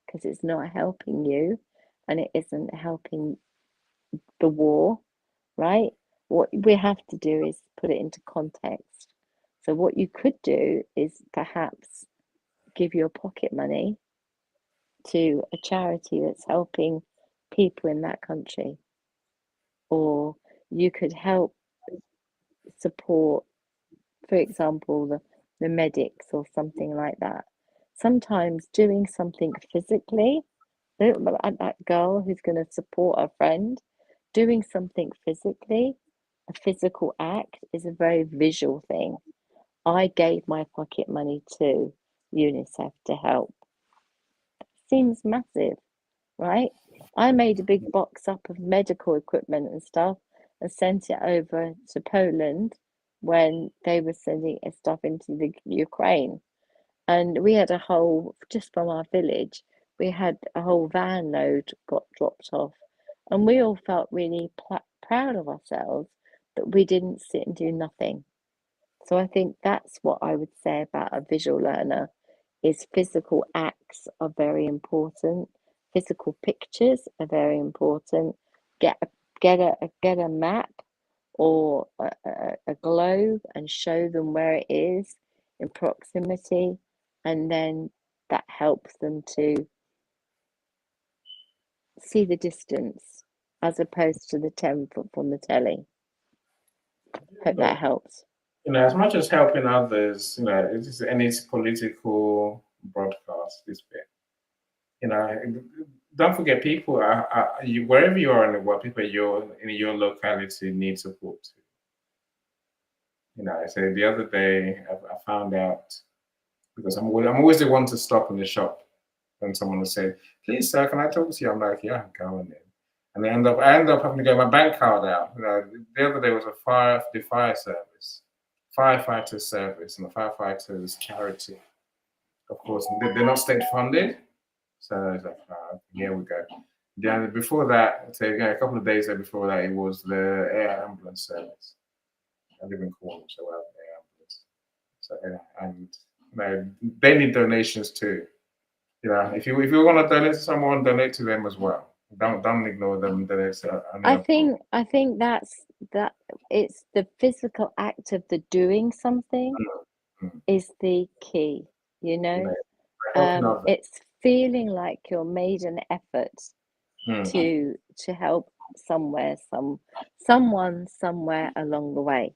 because it's not helping you and it isn't helping the war, right? What we have to do is put it into context. So what you could do is perhaps give your pocket money to a charity that's helping people in that country, or you could help support, for example, the medics or something like that. Sometimes doing something physically, that girl who's going to support a friend, doing something physically, a physical act is a very visual thing. I gave my pocket money to UNICEF to help. Seems massive, right? I made a big box up of medical equipment and stuff and sent it over to Poland when they were sending stuff into the Ukraine. And we had a whole, just from our village, we had a whole van load got dropped off. And we all felt really proud of ourselves that we didn't sit and do nothing. So I think that's what I would say about a visual learner is physical acts are very important. Physical pictures are very important. Get a map or a globe and show them where it is in proximity, and then that helps them to see the distance as opposed to the 10 foot from the telly. Hope that helps. As much as helping others, it's any political broadcast, this bit. Don't forget people wherever you are in the world, people in your locality need support too. So the other day I found out, because I'm always the one to stop in the shop when someone will say, "Please, sir, can I talk to you?" I'm like, "Yeah, go on then." And I end up having to get my bank card out. The other day was the fire service, firefighter service, and the firefighters charity. Of course, they're not state funded, so I was like, here we go. Then before that, a couple of days before that, it was the air ambulance service. I live in Cornwall, so we have an air ambulance. So and they need donations too. If you want to donate to someone, donate to them as well. Don't ignore them. Donate to I think that's that. It's the physical act of the doing something is the key. It's feeling like you're made an effort to help someone somewhere along the way.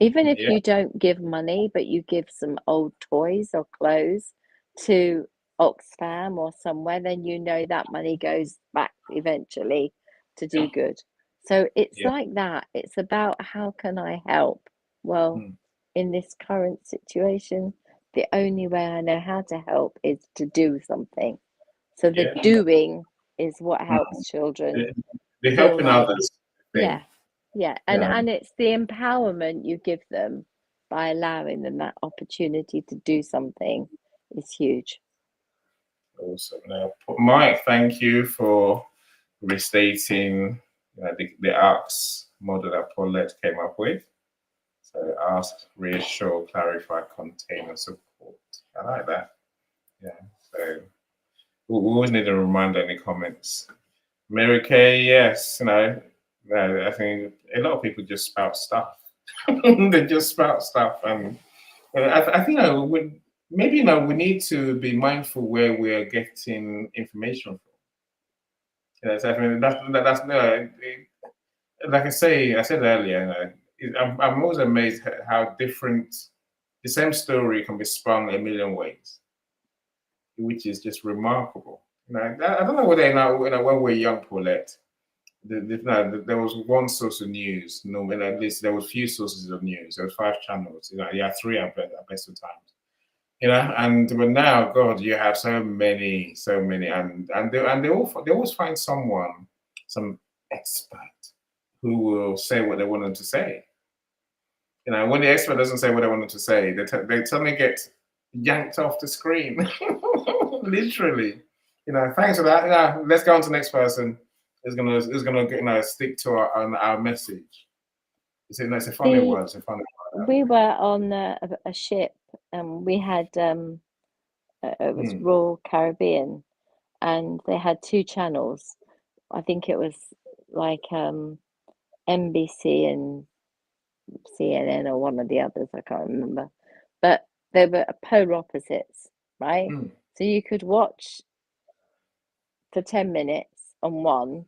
Even if you don't give money, but you give some old toys or clothes to Oxfam or somewhere, then that money goes back eventually to do good. So it's like that. It's about how can I help? Well, in this current situation, the only way I know how to help is to do something. So the doing is what helps children. They're helping others. Yeah. And it's the empowerment you give them by allowing them that opportunity to do something is huge. Awesome. Now, Mike, thank you for restating the ARCS model that Paulette came up with. So ask, reassure, clarify, contain, and support. I like that. Yeah. So we always need a reminder in the comments Mary Kay, yes, no, I think a lot of people just spout stuff. They just spout stuff, and I think maybe we need to be mindful where we are getting information from. So I mean, that's no, like I said earlier, I'm always amazed at how different the same story can be spun a million ways, which is just remarkable. I don't know whether when we're young, Paulette, there was one source of news. No, at least there was few sources of news. There was 5 channels. Yeah, three at best of times. And but now, God, you have so many, and they always find some expert who will say what they want them to say. When the expert doesn't say what they want them to say, they suddenly get yanked off the screen, literally. Thanks for that. Let's go on to the next person. Is gonna stick to our message. It's a funny word. It's a funny word. We were on a ship, and we had it was Royal Caribbean, and they had 2 channels. I think it was like NBC and CNN or one of the others. I can't remember, but they were polar opposites, right? So you could watch for 10 minutes on one,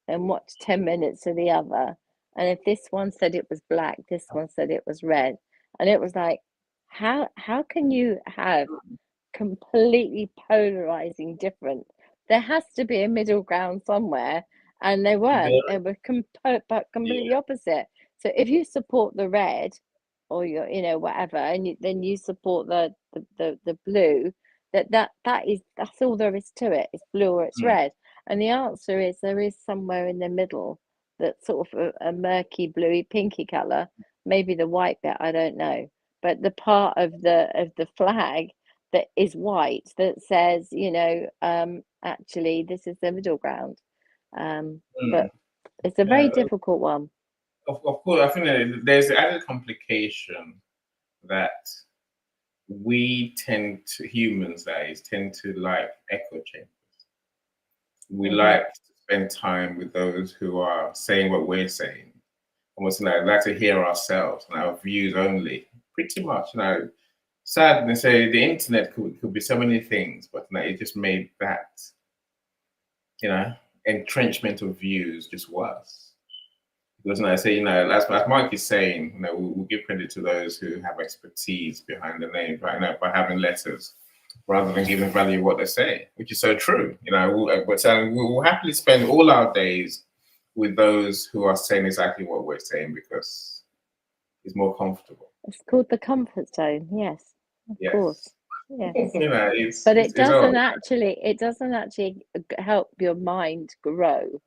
and watch 10 minutes of the other. And if this one said it was black, this one said it was red, and it was like, how can you have completely polarizing different? There has to be a middle ground somewhere, and they weren't. They were completely opposite. So if you support the red, or you're whatever, and then you support the blue, that's all there is to it. It's blue or it's red. And the answer is there is somewhere in the middle that's sort of a murky bluey pinky color, maybe the white bit, I don't know, but the part of the flag that is white that says, actually this is the middle ground. But it's a very difficult one. Of course, I think there's the added complication that humans tend to like echo chambers. We like to spend time with those who are saying what we're saying. Almost like to hear ourselves and our views only. Pretty much, sad to say, the internet could be so many things, but it just made that, entrenchment of views just worse. Because I say, as Mike is saying, we'll give credit to those who have expertise behind the name, right? By having letters, rather than giving value what they say, which is so true. We'll happily spend all our days with those who are saying exactly what we're saying because it's more comfortable. It's called the comfort zone. Yes, of course. Yes. But it doesn't actually help your mind grow.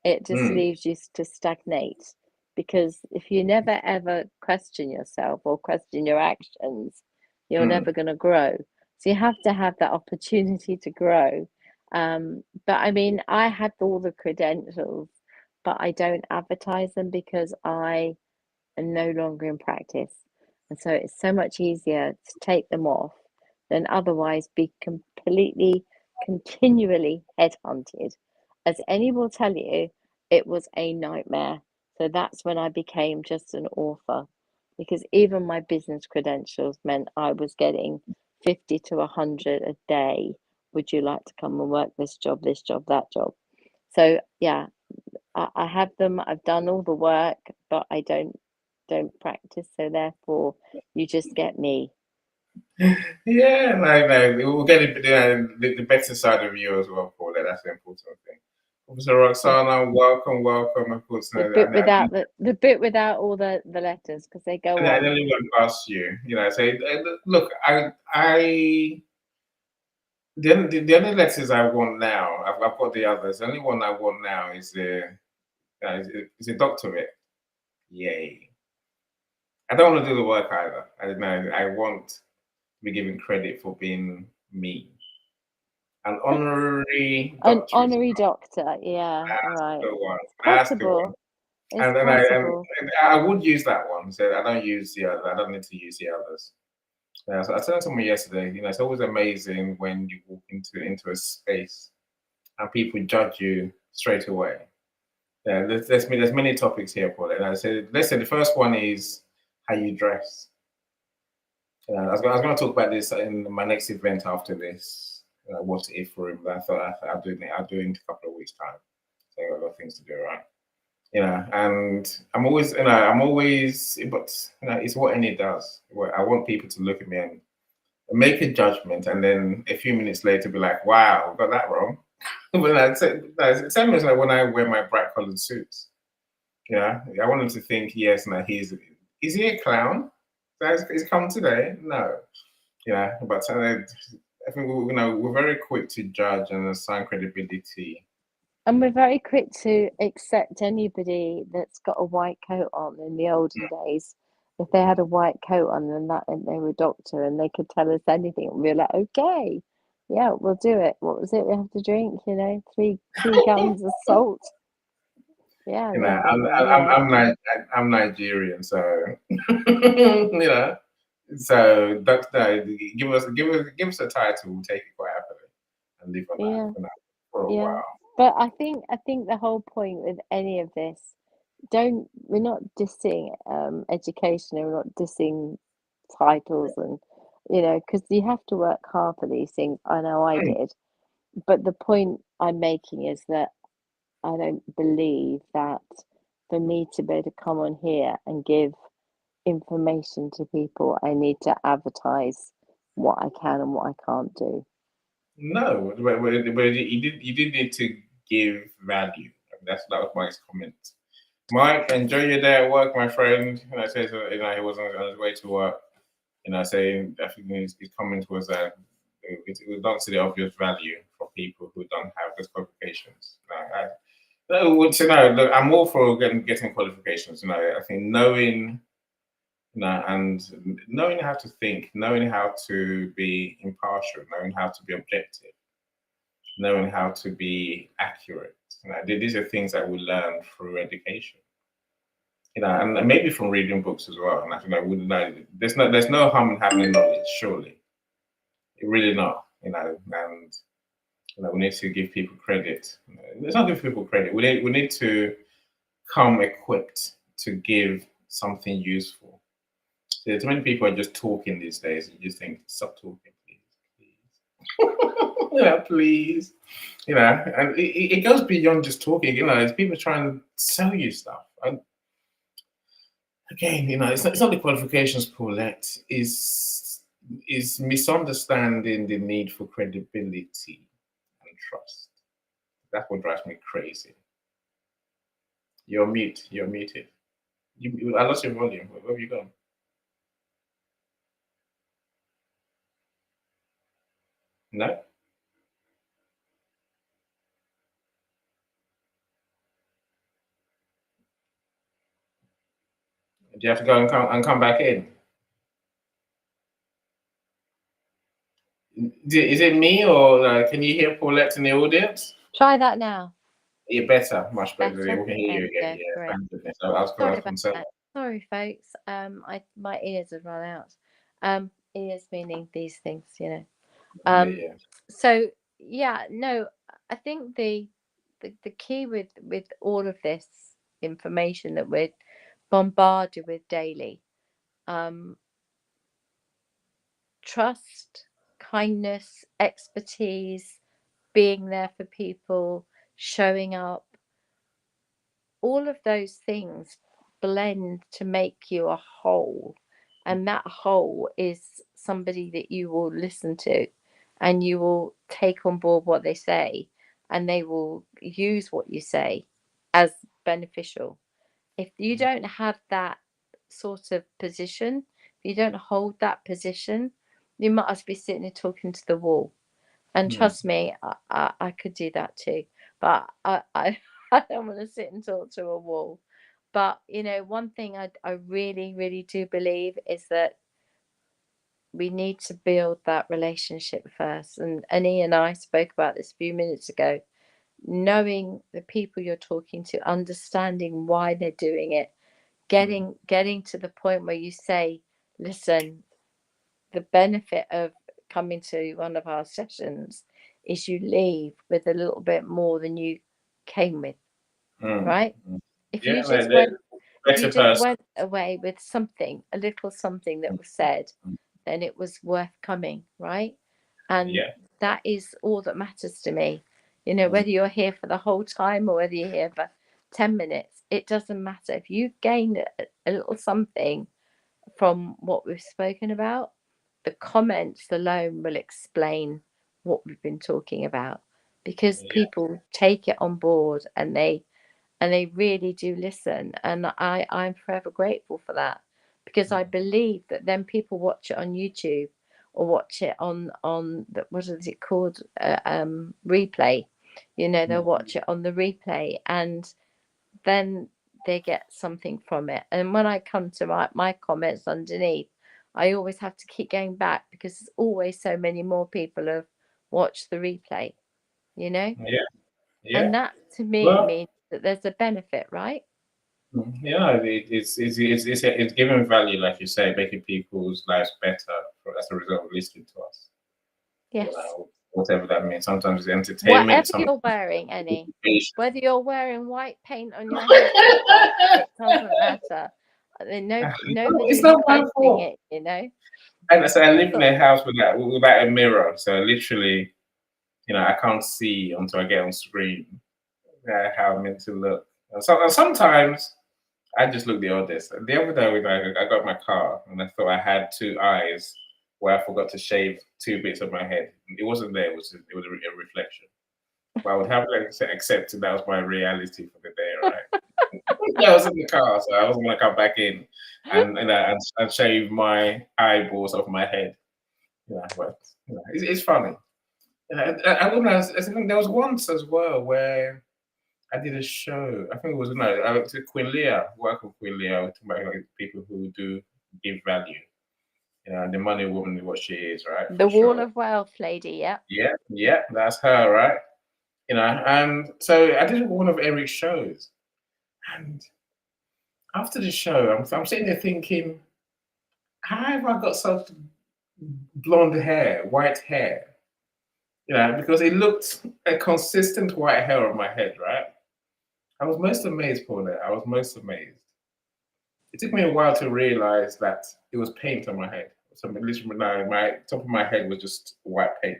It just leaves you to stagnate, because if you never ever question yourself or question your actions, you're never going to grow. So you have to have that opportunity to grow. But I mean, I have all the credentials, but I don't advertise them because I am no longer in practice. And so it's so much easier to take them off than otherwise be continually headhunted. As Annie will tell you, it was a nightmare. So that's when I became just an author, because even my business credentials meant I was getting 50 to 100 a day. Would you like to come and work this job, that job? So yeah, I have them. I've done all the work, but I don't practice. So therefore, you just get me. Yeah, we'll get the better side of you as well, Paul. That's the important thing. Officer Roxana, welcome. Of course, the bit without all the letters, because they go on. I don't even pass you. Say, look, the only letters I want now, I've got the others. The only one I want now is a doctorate. Yay! I don't want to do the work either. I want to be given credit for being me. An honorary doctor. An honorary doctor, yeah, right. It's possible. It's possible. I would use that one. So I don't use the other. I don't need to use the others. Yeah, so I told someone yesterday. It's always amazing when you walk into a space and people judge you straight away. Yeah, there's many topics here, Paul. And I said, let's say the first one is how you dress. I was going to talk about this in my next event after this. What if room? But I thought I'll do it in a couple of weeks' time. So I've got things to do, right? And I'm always, but it's what any does. I want people to look at me and make a judgment, and then a few minutes later be like, "Wow, got that wrong." When I same as like when I wear my bright colored suits. I want them to think, yes, now is he a clown? He's come today? No. But I think we're very quick to judge and assign credibility. And we're very quick to accept anybody that's got a white coat on. In the olden days, if they had a white coat on, then that meant they were a doctor and they could tell us anything. And we were like, okay, yeah, we'll do it. What was it we have to drink? 3 gallons of salt. Yeah, I'm Nigerian, so so give us a title, we'll take it quite happily and live on that for a while. But I think the whole point with any of this, we're not dissing education, and we're not dissing titles, and because you have to work hard for these things. I know I did, but the point I'm making is that I don't believe that for me to be able to come on here and give information to people, I need to advertise what I can and what I can't do. No, but you did need to give value. That was Mike's comment. Mike, enjoy your day at work, my friend. And I said, he was on his way to work. Saying I think his comment was that it don't see the obvious value for people who don't have those qualifications. I'm all for getting qualifications. I think knowing, and knowing how to think, knowing how to be impartial, knowing how to be objective, knowing how to be accurate. These are things that we learn through education. And maybe from reading books as well. And I think there's no harm in having knowledge, surely. Really not. And we need to give people credit. Let's not give people credit. We need to come equipped to give something useful. So too many people are just talking these days. You just think, stop talking, please. Please. And it goes beyond just talking. It's people trying to sell you stuff. Again, it's not the qualifications, Paulette. Is misunderstanding the need for credibility and trust. That's what drives me crazy. You're mute. You're muted. I lost your volume. Where have you gone? No? Do you have to go and come back in? Is it me, or can you hear Paulette in the audience? Try that now. You're better, much better. We can hear you again. Yeah, thank goodness. I was concerned. Sorry, folks. My ears have run out. Ears meaning these things, So no, I think the key with all of this information that we're bombarded with daily, trust, kindness, expertise, being there for people, showing up, all of those things blend to make you a whole. And that whole is somebody that you will listen to, and you will take on board what they say, and they will use what you say as beneficial. If you don't have that sort of position, if you don't hold that position, you might be sitting there talking to the wall. And trust me, I could do that too. But I don't want to sit and talk to a wall. But, one thing I really, really do believe is that we need to build that relationship first. And Annie and I spoke about this a few minutes ago. Knowing the people you're talking to, understanding why they're doing it, getting to the point where you say, listen, the benefit of coming to one of our sessions is you leave with a little bit more than you came with, Mm. right? Mm. If Yeah, you just they're went, if you better just person. went away with something, a little something that was said, then it was worth coming, right? And Yeah. that is all that matters to me. You know, whether you're here for the whole time or whether you're here for 10 minutes, it doesn't matter. If you gain a little something from what we've spoken about, the comments alone will explain what we've been talking about, because Yeah. people take it on board and they really do listen, and I'm forever grateful for that, because I believe that then people watch it on YouTube or watch it on the, what is it called, replay. You know, they'll watch it on the replay, and then they get something from it. And when I come to my comments underneath, I always have to keep going back, because there's always so many more people have watched the replay, you know. Yeah. Yeah. And that to me Well, means that there's a benefit, right? yeah, it's giving value, like you say, making people's lives better as a result of listening to us. You Yes. know, whatever that means. Sometimes it's entertainment, Whatever sometimes you're wearing, Annie, it's whether you're wearing white paint on your head or not, it doesn't matter. it's Nobody's not my questioning fault. it, you know. And so I live in So a house without a mirror, so literally, I can't see until I get on screen how I'm meant to look. And sometimes I just look the oddest. The other day, I got my car and I thought I had two eyes where I forgot to shave two bits of my head. It wasn't there. It was a reflection. But I would have to accept that was my reality for the day, right? Yeah, I was in the car, so I wasn't gonna come back in and shave my eyeballs off my head. But it's funny. I don't know. I think there was once as well where I did a show. I think it was no, I went to Queen Leah, work with Queen Leah, talking about like, people who do give value. And the money woman is what she is, right? the For Wall sure. of Wealth lady, yeah. Yeah, yeah, that's her, right? And so I did one of Eric's shows, and after the show, I'm sitting there thinking, how have I got such blonde hair, white hair? Because it looked a consistent white hair on my head, right? I was most amazed, Paula. I was most amazed. It took me a while to realize that it was paint on my head. So literally, my top of my head was just white paint.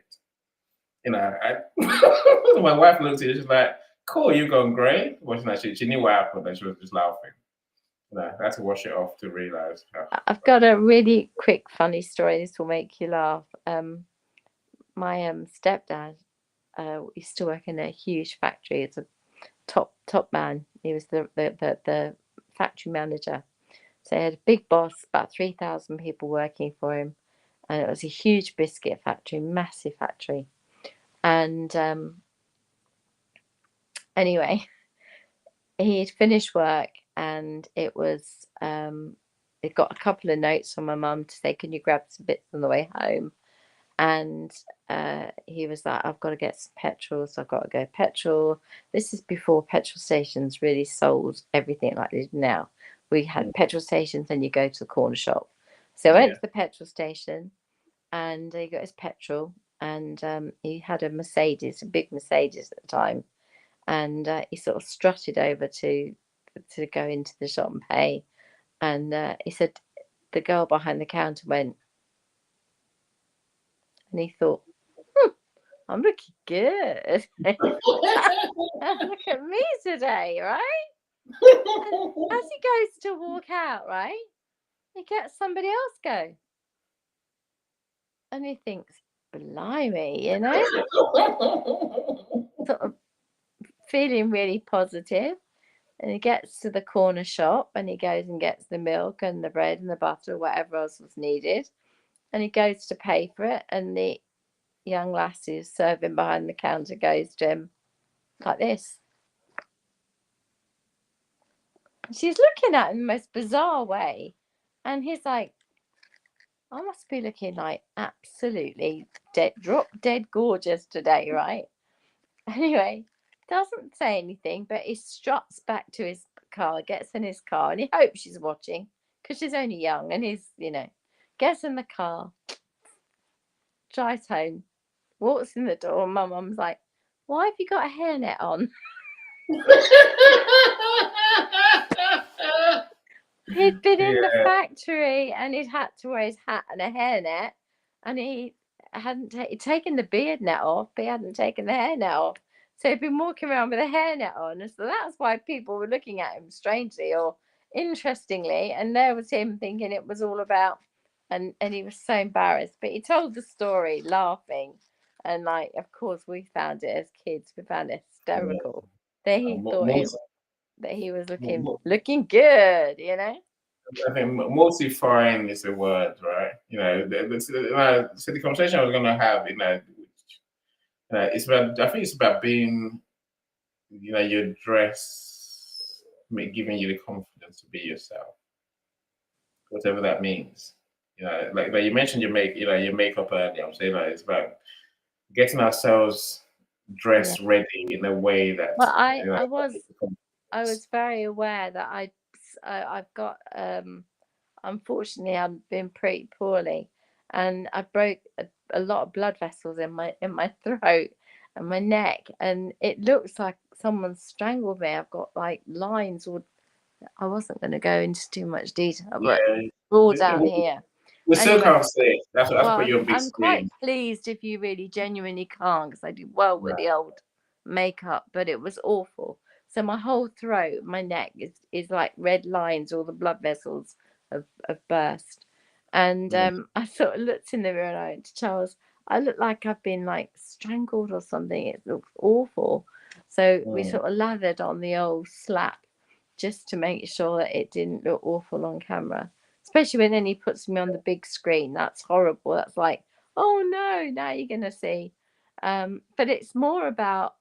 My wife looked at it, she's like, "Cool, you gone grey?" Well, she knew what happened, and she was just laughing. I had to wash it off to realize. I've got a really quick funny story. This will make you laugh. My stepdad used to work in a huge factory. It's a top man. He was the factory manager. So he had a big boss, about 3,000 people working for him, and it was a huge biscuit factory, massive factory. And anyway, he'd finished work, and it was it got a couple of notes from my mum to say, "Can you grab some bits on the way home?" And he was like, "I've got to get some petrol, so I've got to go petrol." This is before petrol stations really sold everything like they do now. We had petrol stations, and you go to the corner shop. So I went to the petrol station, and he got his petrol, and he had a Mercedes, a big Mercedes at the time, and he sort of strutted over to go into the shop and pay, and he said, the girl behind the counter went, and he thought, I'm looking good. Look at me today, right? And as he goes to walk out, right, he gets somebody else go, and he thinks, blimey, sort of feeling really positive. And he gets to the corner shop, and he goes and gets the milk and the bread and the butter, whatever else was needed. And he goes to pay for it, and the young lass who's serving behind the counter goes to him like this. She's looking at him in the most bizarre way. And he's like, I must be looking like absolutely drop dead gorgeous today, right? Anyway, doesn't say anything, but he struts back to his car, gets in his car, and he hopes she's watching, because she's only young, and he's, gets in the car, drives home, walks in the door, and my mum's like, why have you got a hairnet on? He'd been in the Yeah. factory and he'd had to wear his hat and a hairnet, and he hadn't taken the beard net off, but he hadn't taken the hairnet off. So he'd been walking around with a hairnet on, and so that's why people were looking at him strangely or interestingly. And there was him thinking it was all about, and he was so embarrassed. But he told the story laughing, and like, of course, we found it as kids. We found it hysterical that he thought that he was looking good, you know. I think mortifying is the word, right? You know, so the conversation I was going to have, it's about. I think it's about being, your dress, giving you the confidence to be yourself, whatever that means. Like you mentioned your makeup earlier. I'm saying it's about getting ourselves dressed ready in a way that. Well, I was very aware that I've got unfortunately I've been pretty poorly, and I broke a lot of blood vessels in my throat and my neck, and it looks like someone strangled me. I've got like lines, or I wasn't going to go into too much detail, but all down here. We still can't say. That's what you're big. I'm quite pleased if you really genuinely can't, because I did well with the old makeup, but it was awful. So my whole throat, my neck is like red lines. All the blood vessels have burst, and I sort of looked in the mirror and I went to Charles, I look like I've been like strangled or something. It looks awful. So we sort of lathered on the old slap just to make sure that it didn't look awful on camera. Especially when then he puts me on the big screen. That's horrible. That's like, oh no, now you're gonna see. But it's more about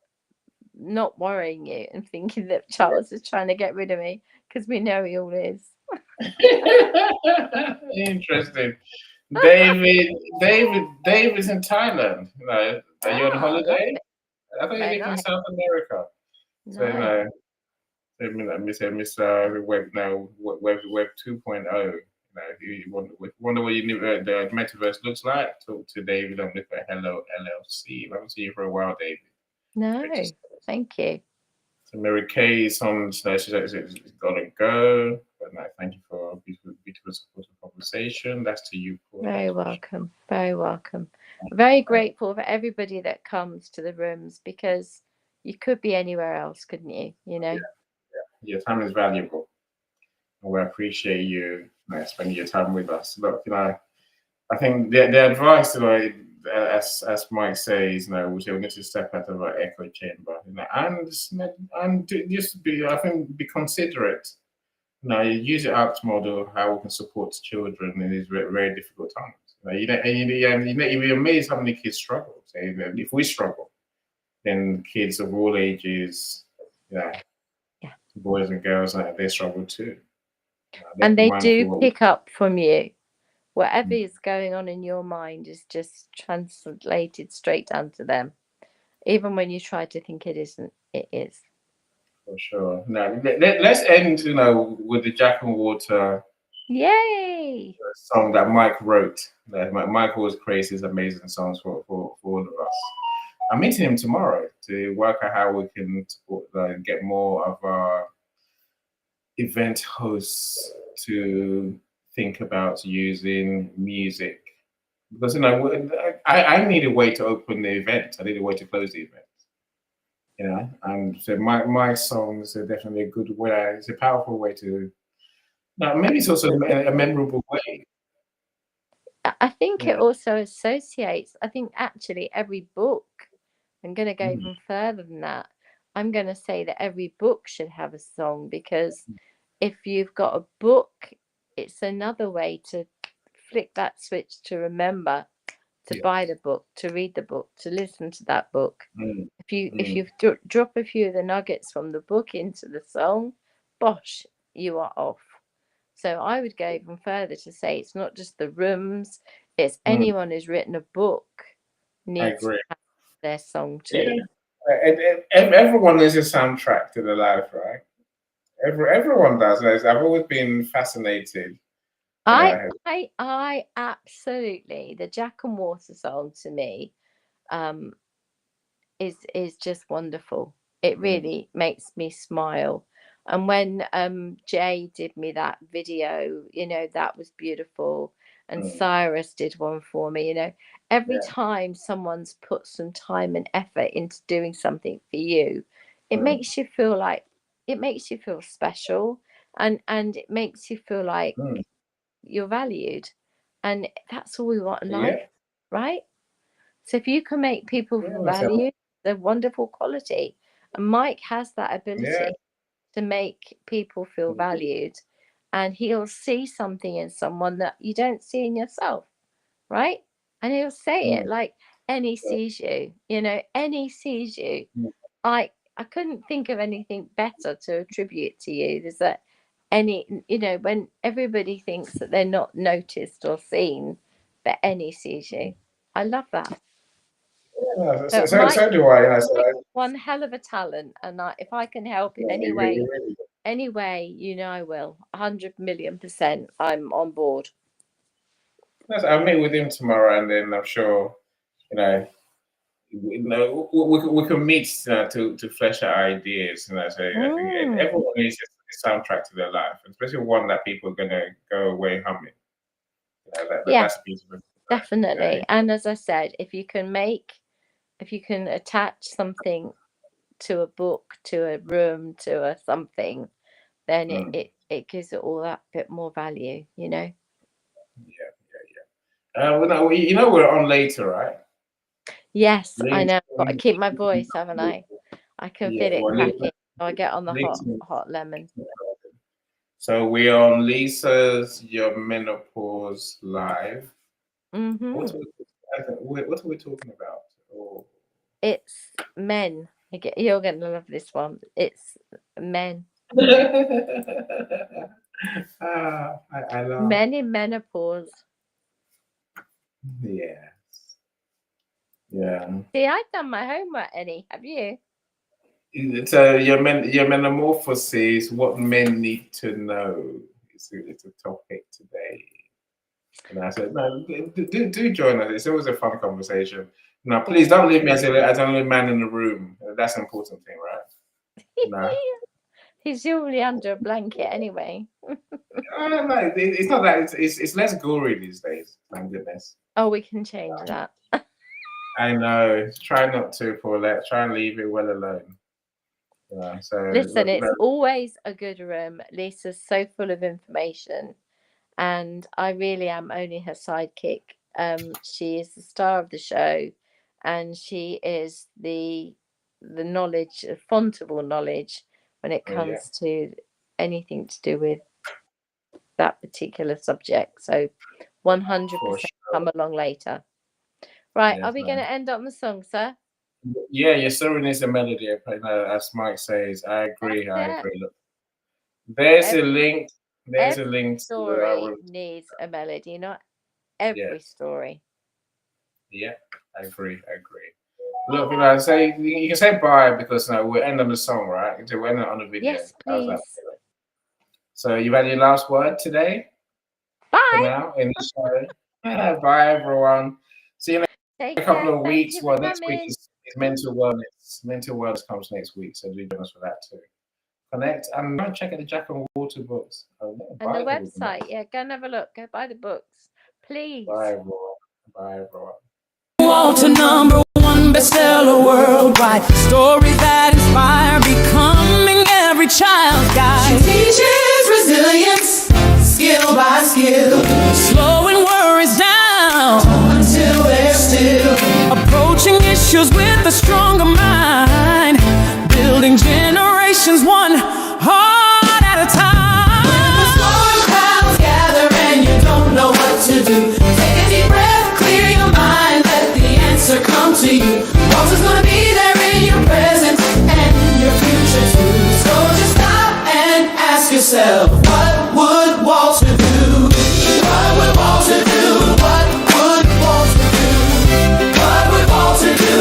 not worrying you and thinking that Charles is trying to get rid of me, because we know he all is. Interesting. David's in Thailand. Are you on holiday? I thought you lived in South America. So Mr. Web now, Web 2.0. If you wonder what the metaverse looks like, talk to David and look at Hello LLC. I haven't seen you for a while, David. No, thank you. So Mary Kay is on. She's got to go. But no, thank you for a beautiful supportive conversation. That's to you, Paul. Very welcome. Very welcome. Very grateful for everybody that comes to the rooms, because you could be anywhere else, couldn't you? You know. Your time is valuable. We appreciate you spending your time with us. Look, I think the advice, as Mike says, we need to step out of our echo chamber, and just be considerate. Use your ACT model, how we can support children in these very, very difficult times. You'd be amazed how many kids struggle. So, if we struggle, then kids of all ages, boys and girls, they struggle too. And they do pick up from you. Whatever is going on in your mind is just translated straight down to them. Even when you try to think it isn't, it is. For sure. Now, let's end, with the Jack and Water song that Mike wrote. Mike always creates these amazing songs for all of us. I'm meeting him tomorrow to work out how we can support, get more of our event hosts to think about using music, because I need a way to open the event. I need a way to close the event. And so my songs are definitely a good way. It's a powerful way to. Now maybe it's also a memorable way. I think it also associates. I think actually every book. I'm going to go even further than that. I'm going to say that every book should have a song, because if you've got a book, it's another way to flick that switch to remember to buy the book, to read the book, to listen to that book. If you drop a few of the nuggets from the book into the song, bosh, you are off. So I would go even further to say it's not just the rooms, it's anyone who's written a book needs to have their song too. Everyone is a soundtrack to their life, right? Everyone does. I've always been fascinated. I absolutely, the Jack and Water song to me is just wonderful. It really makes me smile. And when Jay did me that video, that was beautiful. And Cyrus did one for me. Every time someone's put some time and effort into doing something for you, it makes you feel special, and it makes you feel like you're valued. And that's all we want in life, right? So if you can make people feel valued, they're wonderful quality. And Mike has that ability to make people feel valued, and he'll see something in someone that you don't see in yourself, right? And he'll say it like, Annie sees you, Annie sees you. I couldn't think of anything better to attribute to you. There's that when everybody thinks that they're not noticed or seen, but Annie sees you. I love that. So do I. One hell of a talent, and if I can help in any way, I will. 100,000,000%. I'm on board. I'll meet with him tomorrow, and then I'm sure, we can meet to flesh out ideas. So I think everyone needs a soundtrack to their life, especially one that people are gonna go away humming. That's beautiful. Definitely. And as I said, if you can attach something to a book, to a room, to a something, then it gives it all that bit more value, Yeah. We're on later, right? Yes, I know. I've got to keep my voice, haven't I? I can feel it cracking. So I get on the hot lemon. So we're on Lisa's Your Menopause Live. What are we talking about? It's men. You're going to love this one. It's men. I love men in menopause. Yes. Yeah. See, I've done my homework, Eddie. Have you? So your metamorphosis, what men need to know. It's a topic today. And I said, no, do join us. It's always a fun conversation. Now, please don't leave me as the only man in the room. That's an important thing, right? No. He's usually under a blanket anyway. No, it's not that. It's less gory these days. Thank goodness. Oh, we can change that. I know. Try not to, Paulette. Try and leave it well alone. So listen, it's always a good room. Lisa's so full of information, and I really am only her sidekick. She is the star of the show, and she is the knowledge, the font of all knowledge when it comes to anything to do with that particular subject. So 100% come along later. Right, are we going to end on the song, sir? Yeah, your story needs a melody, as Mike says. I agree. Look, there's a link. There's a link. Story needs a melody, not every story. Yeah, I agree. Look, you can say bye because we're ending the song, right? We're ending on the video. Yes, please. So you had your last word today? Bye. For now in the show. Bye, everyone. See you in a couple of weeks. Well, next week is mental wellness. Mental wellness comes next week, so do join us for that too. Connect and go and check out the Jack and Water books. And the website, go and have a look. Go buy the books, please. Bye, everyone. Bye, everyone. Walter, #1 bestseller worldwide. Stories that inspire, becoming every child's guide. She teaches resilience, skill by skill, slowing worries down until they're still. Approaching issues with a stronger mind, building generations one heart at a time. When the storm clouds gather and you don't know what to do, take a deep breath, clear your mind, let the answer come to you. Walter's gonna be there in your present and your future too. So just stop and ask yourself, what would Walter do? What would Walter do? What would Walter do? What would Walter do?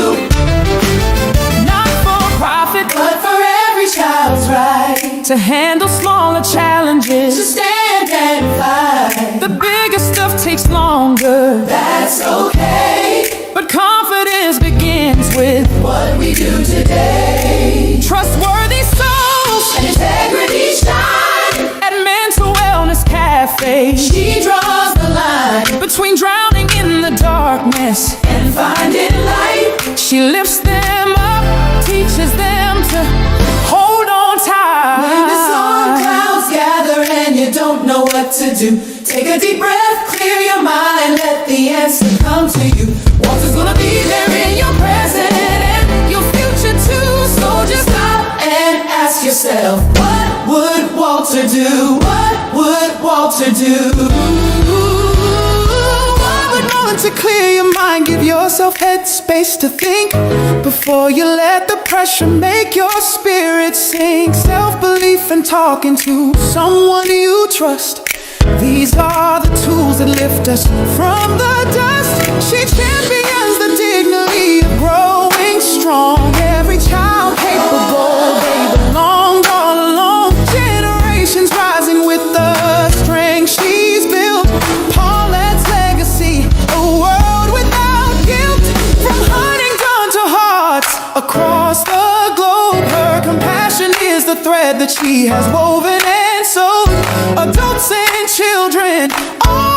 Not for profit, but for every child's right to handle smaller challenges, to stand and fight. The bigger stuff takes longer, that's okay, but confidence begins with what we do today. Trust between drowning in the darkness and finding light. She lifts them up, teaches them to hold on tight. When the storm clouds gather and you don't know what to do, take a deep breath, clear your mind, let the answer come to you. Walter's gonna be there in your present and your future too. So just stop and ask yourself, what would Walter do? What would Walter do? To clear your mind, give yourself headspace to think before you let the pressure make your spirit sink. Self-belief and talking to someone you trust, these are the tools that lift us from the dust. She champions the dignity of growing strong. Every child capable, they belong all alone. Generations rising with the strength she's built. Paulette's legacy, a world without guilt. From Huntington to hearts across the globe, her compassion is the thread that she has woven and sewed. Adults and children, all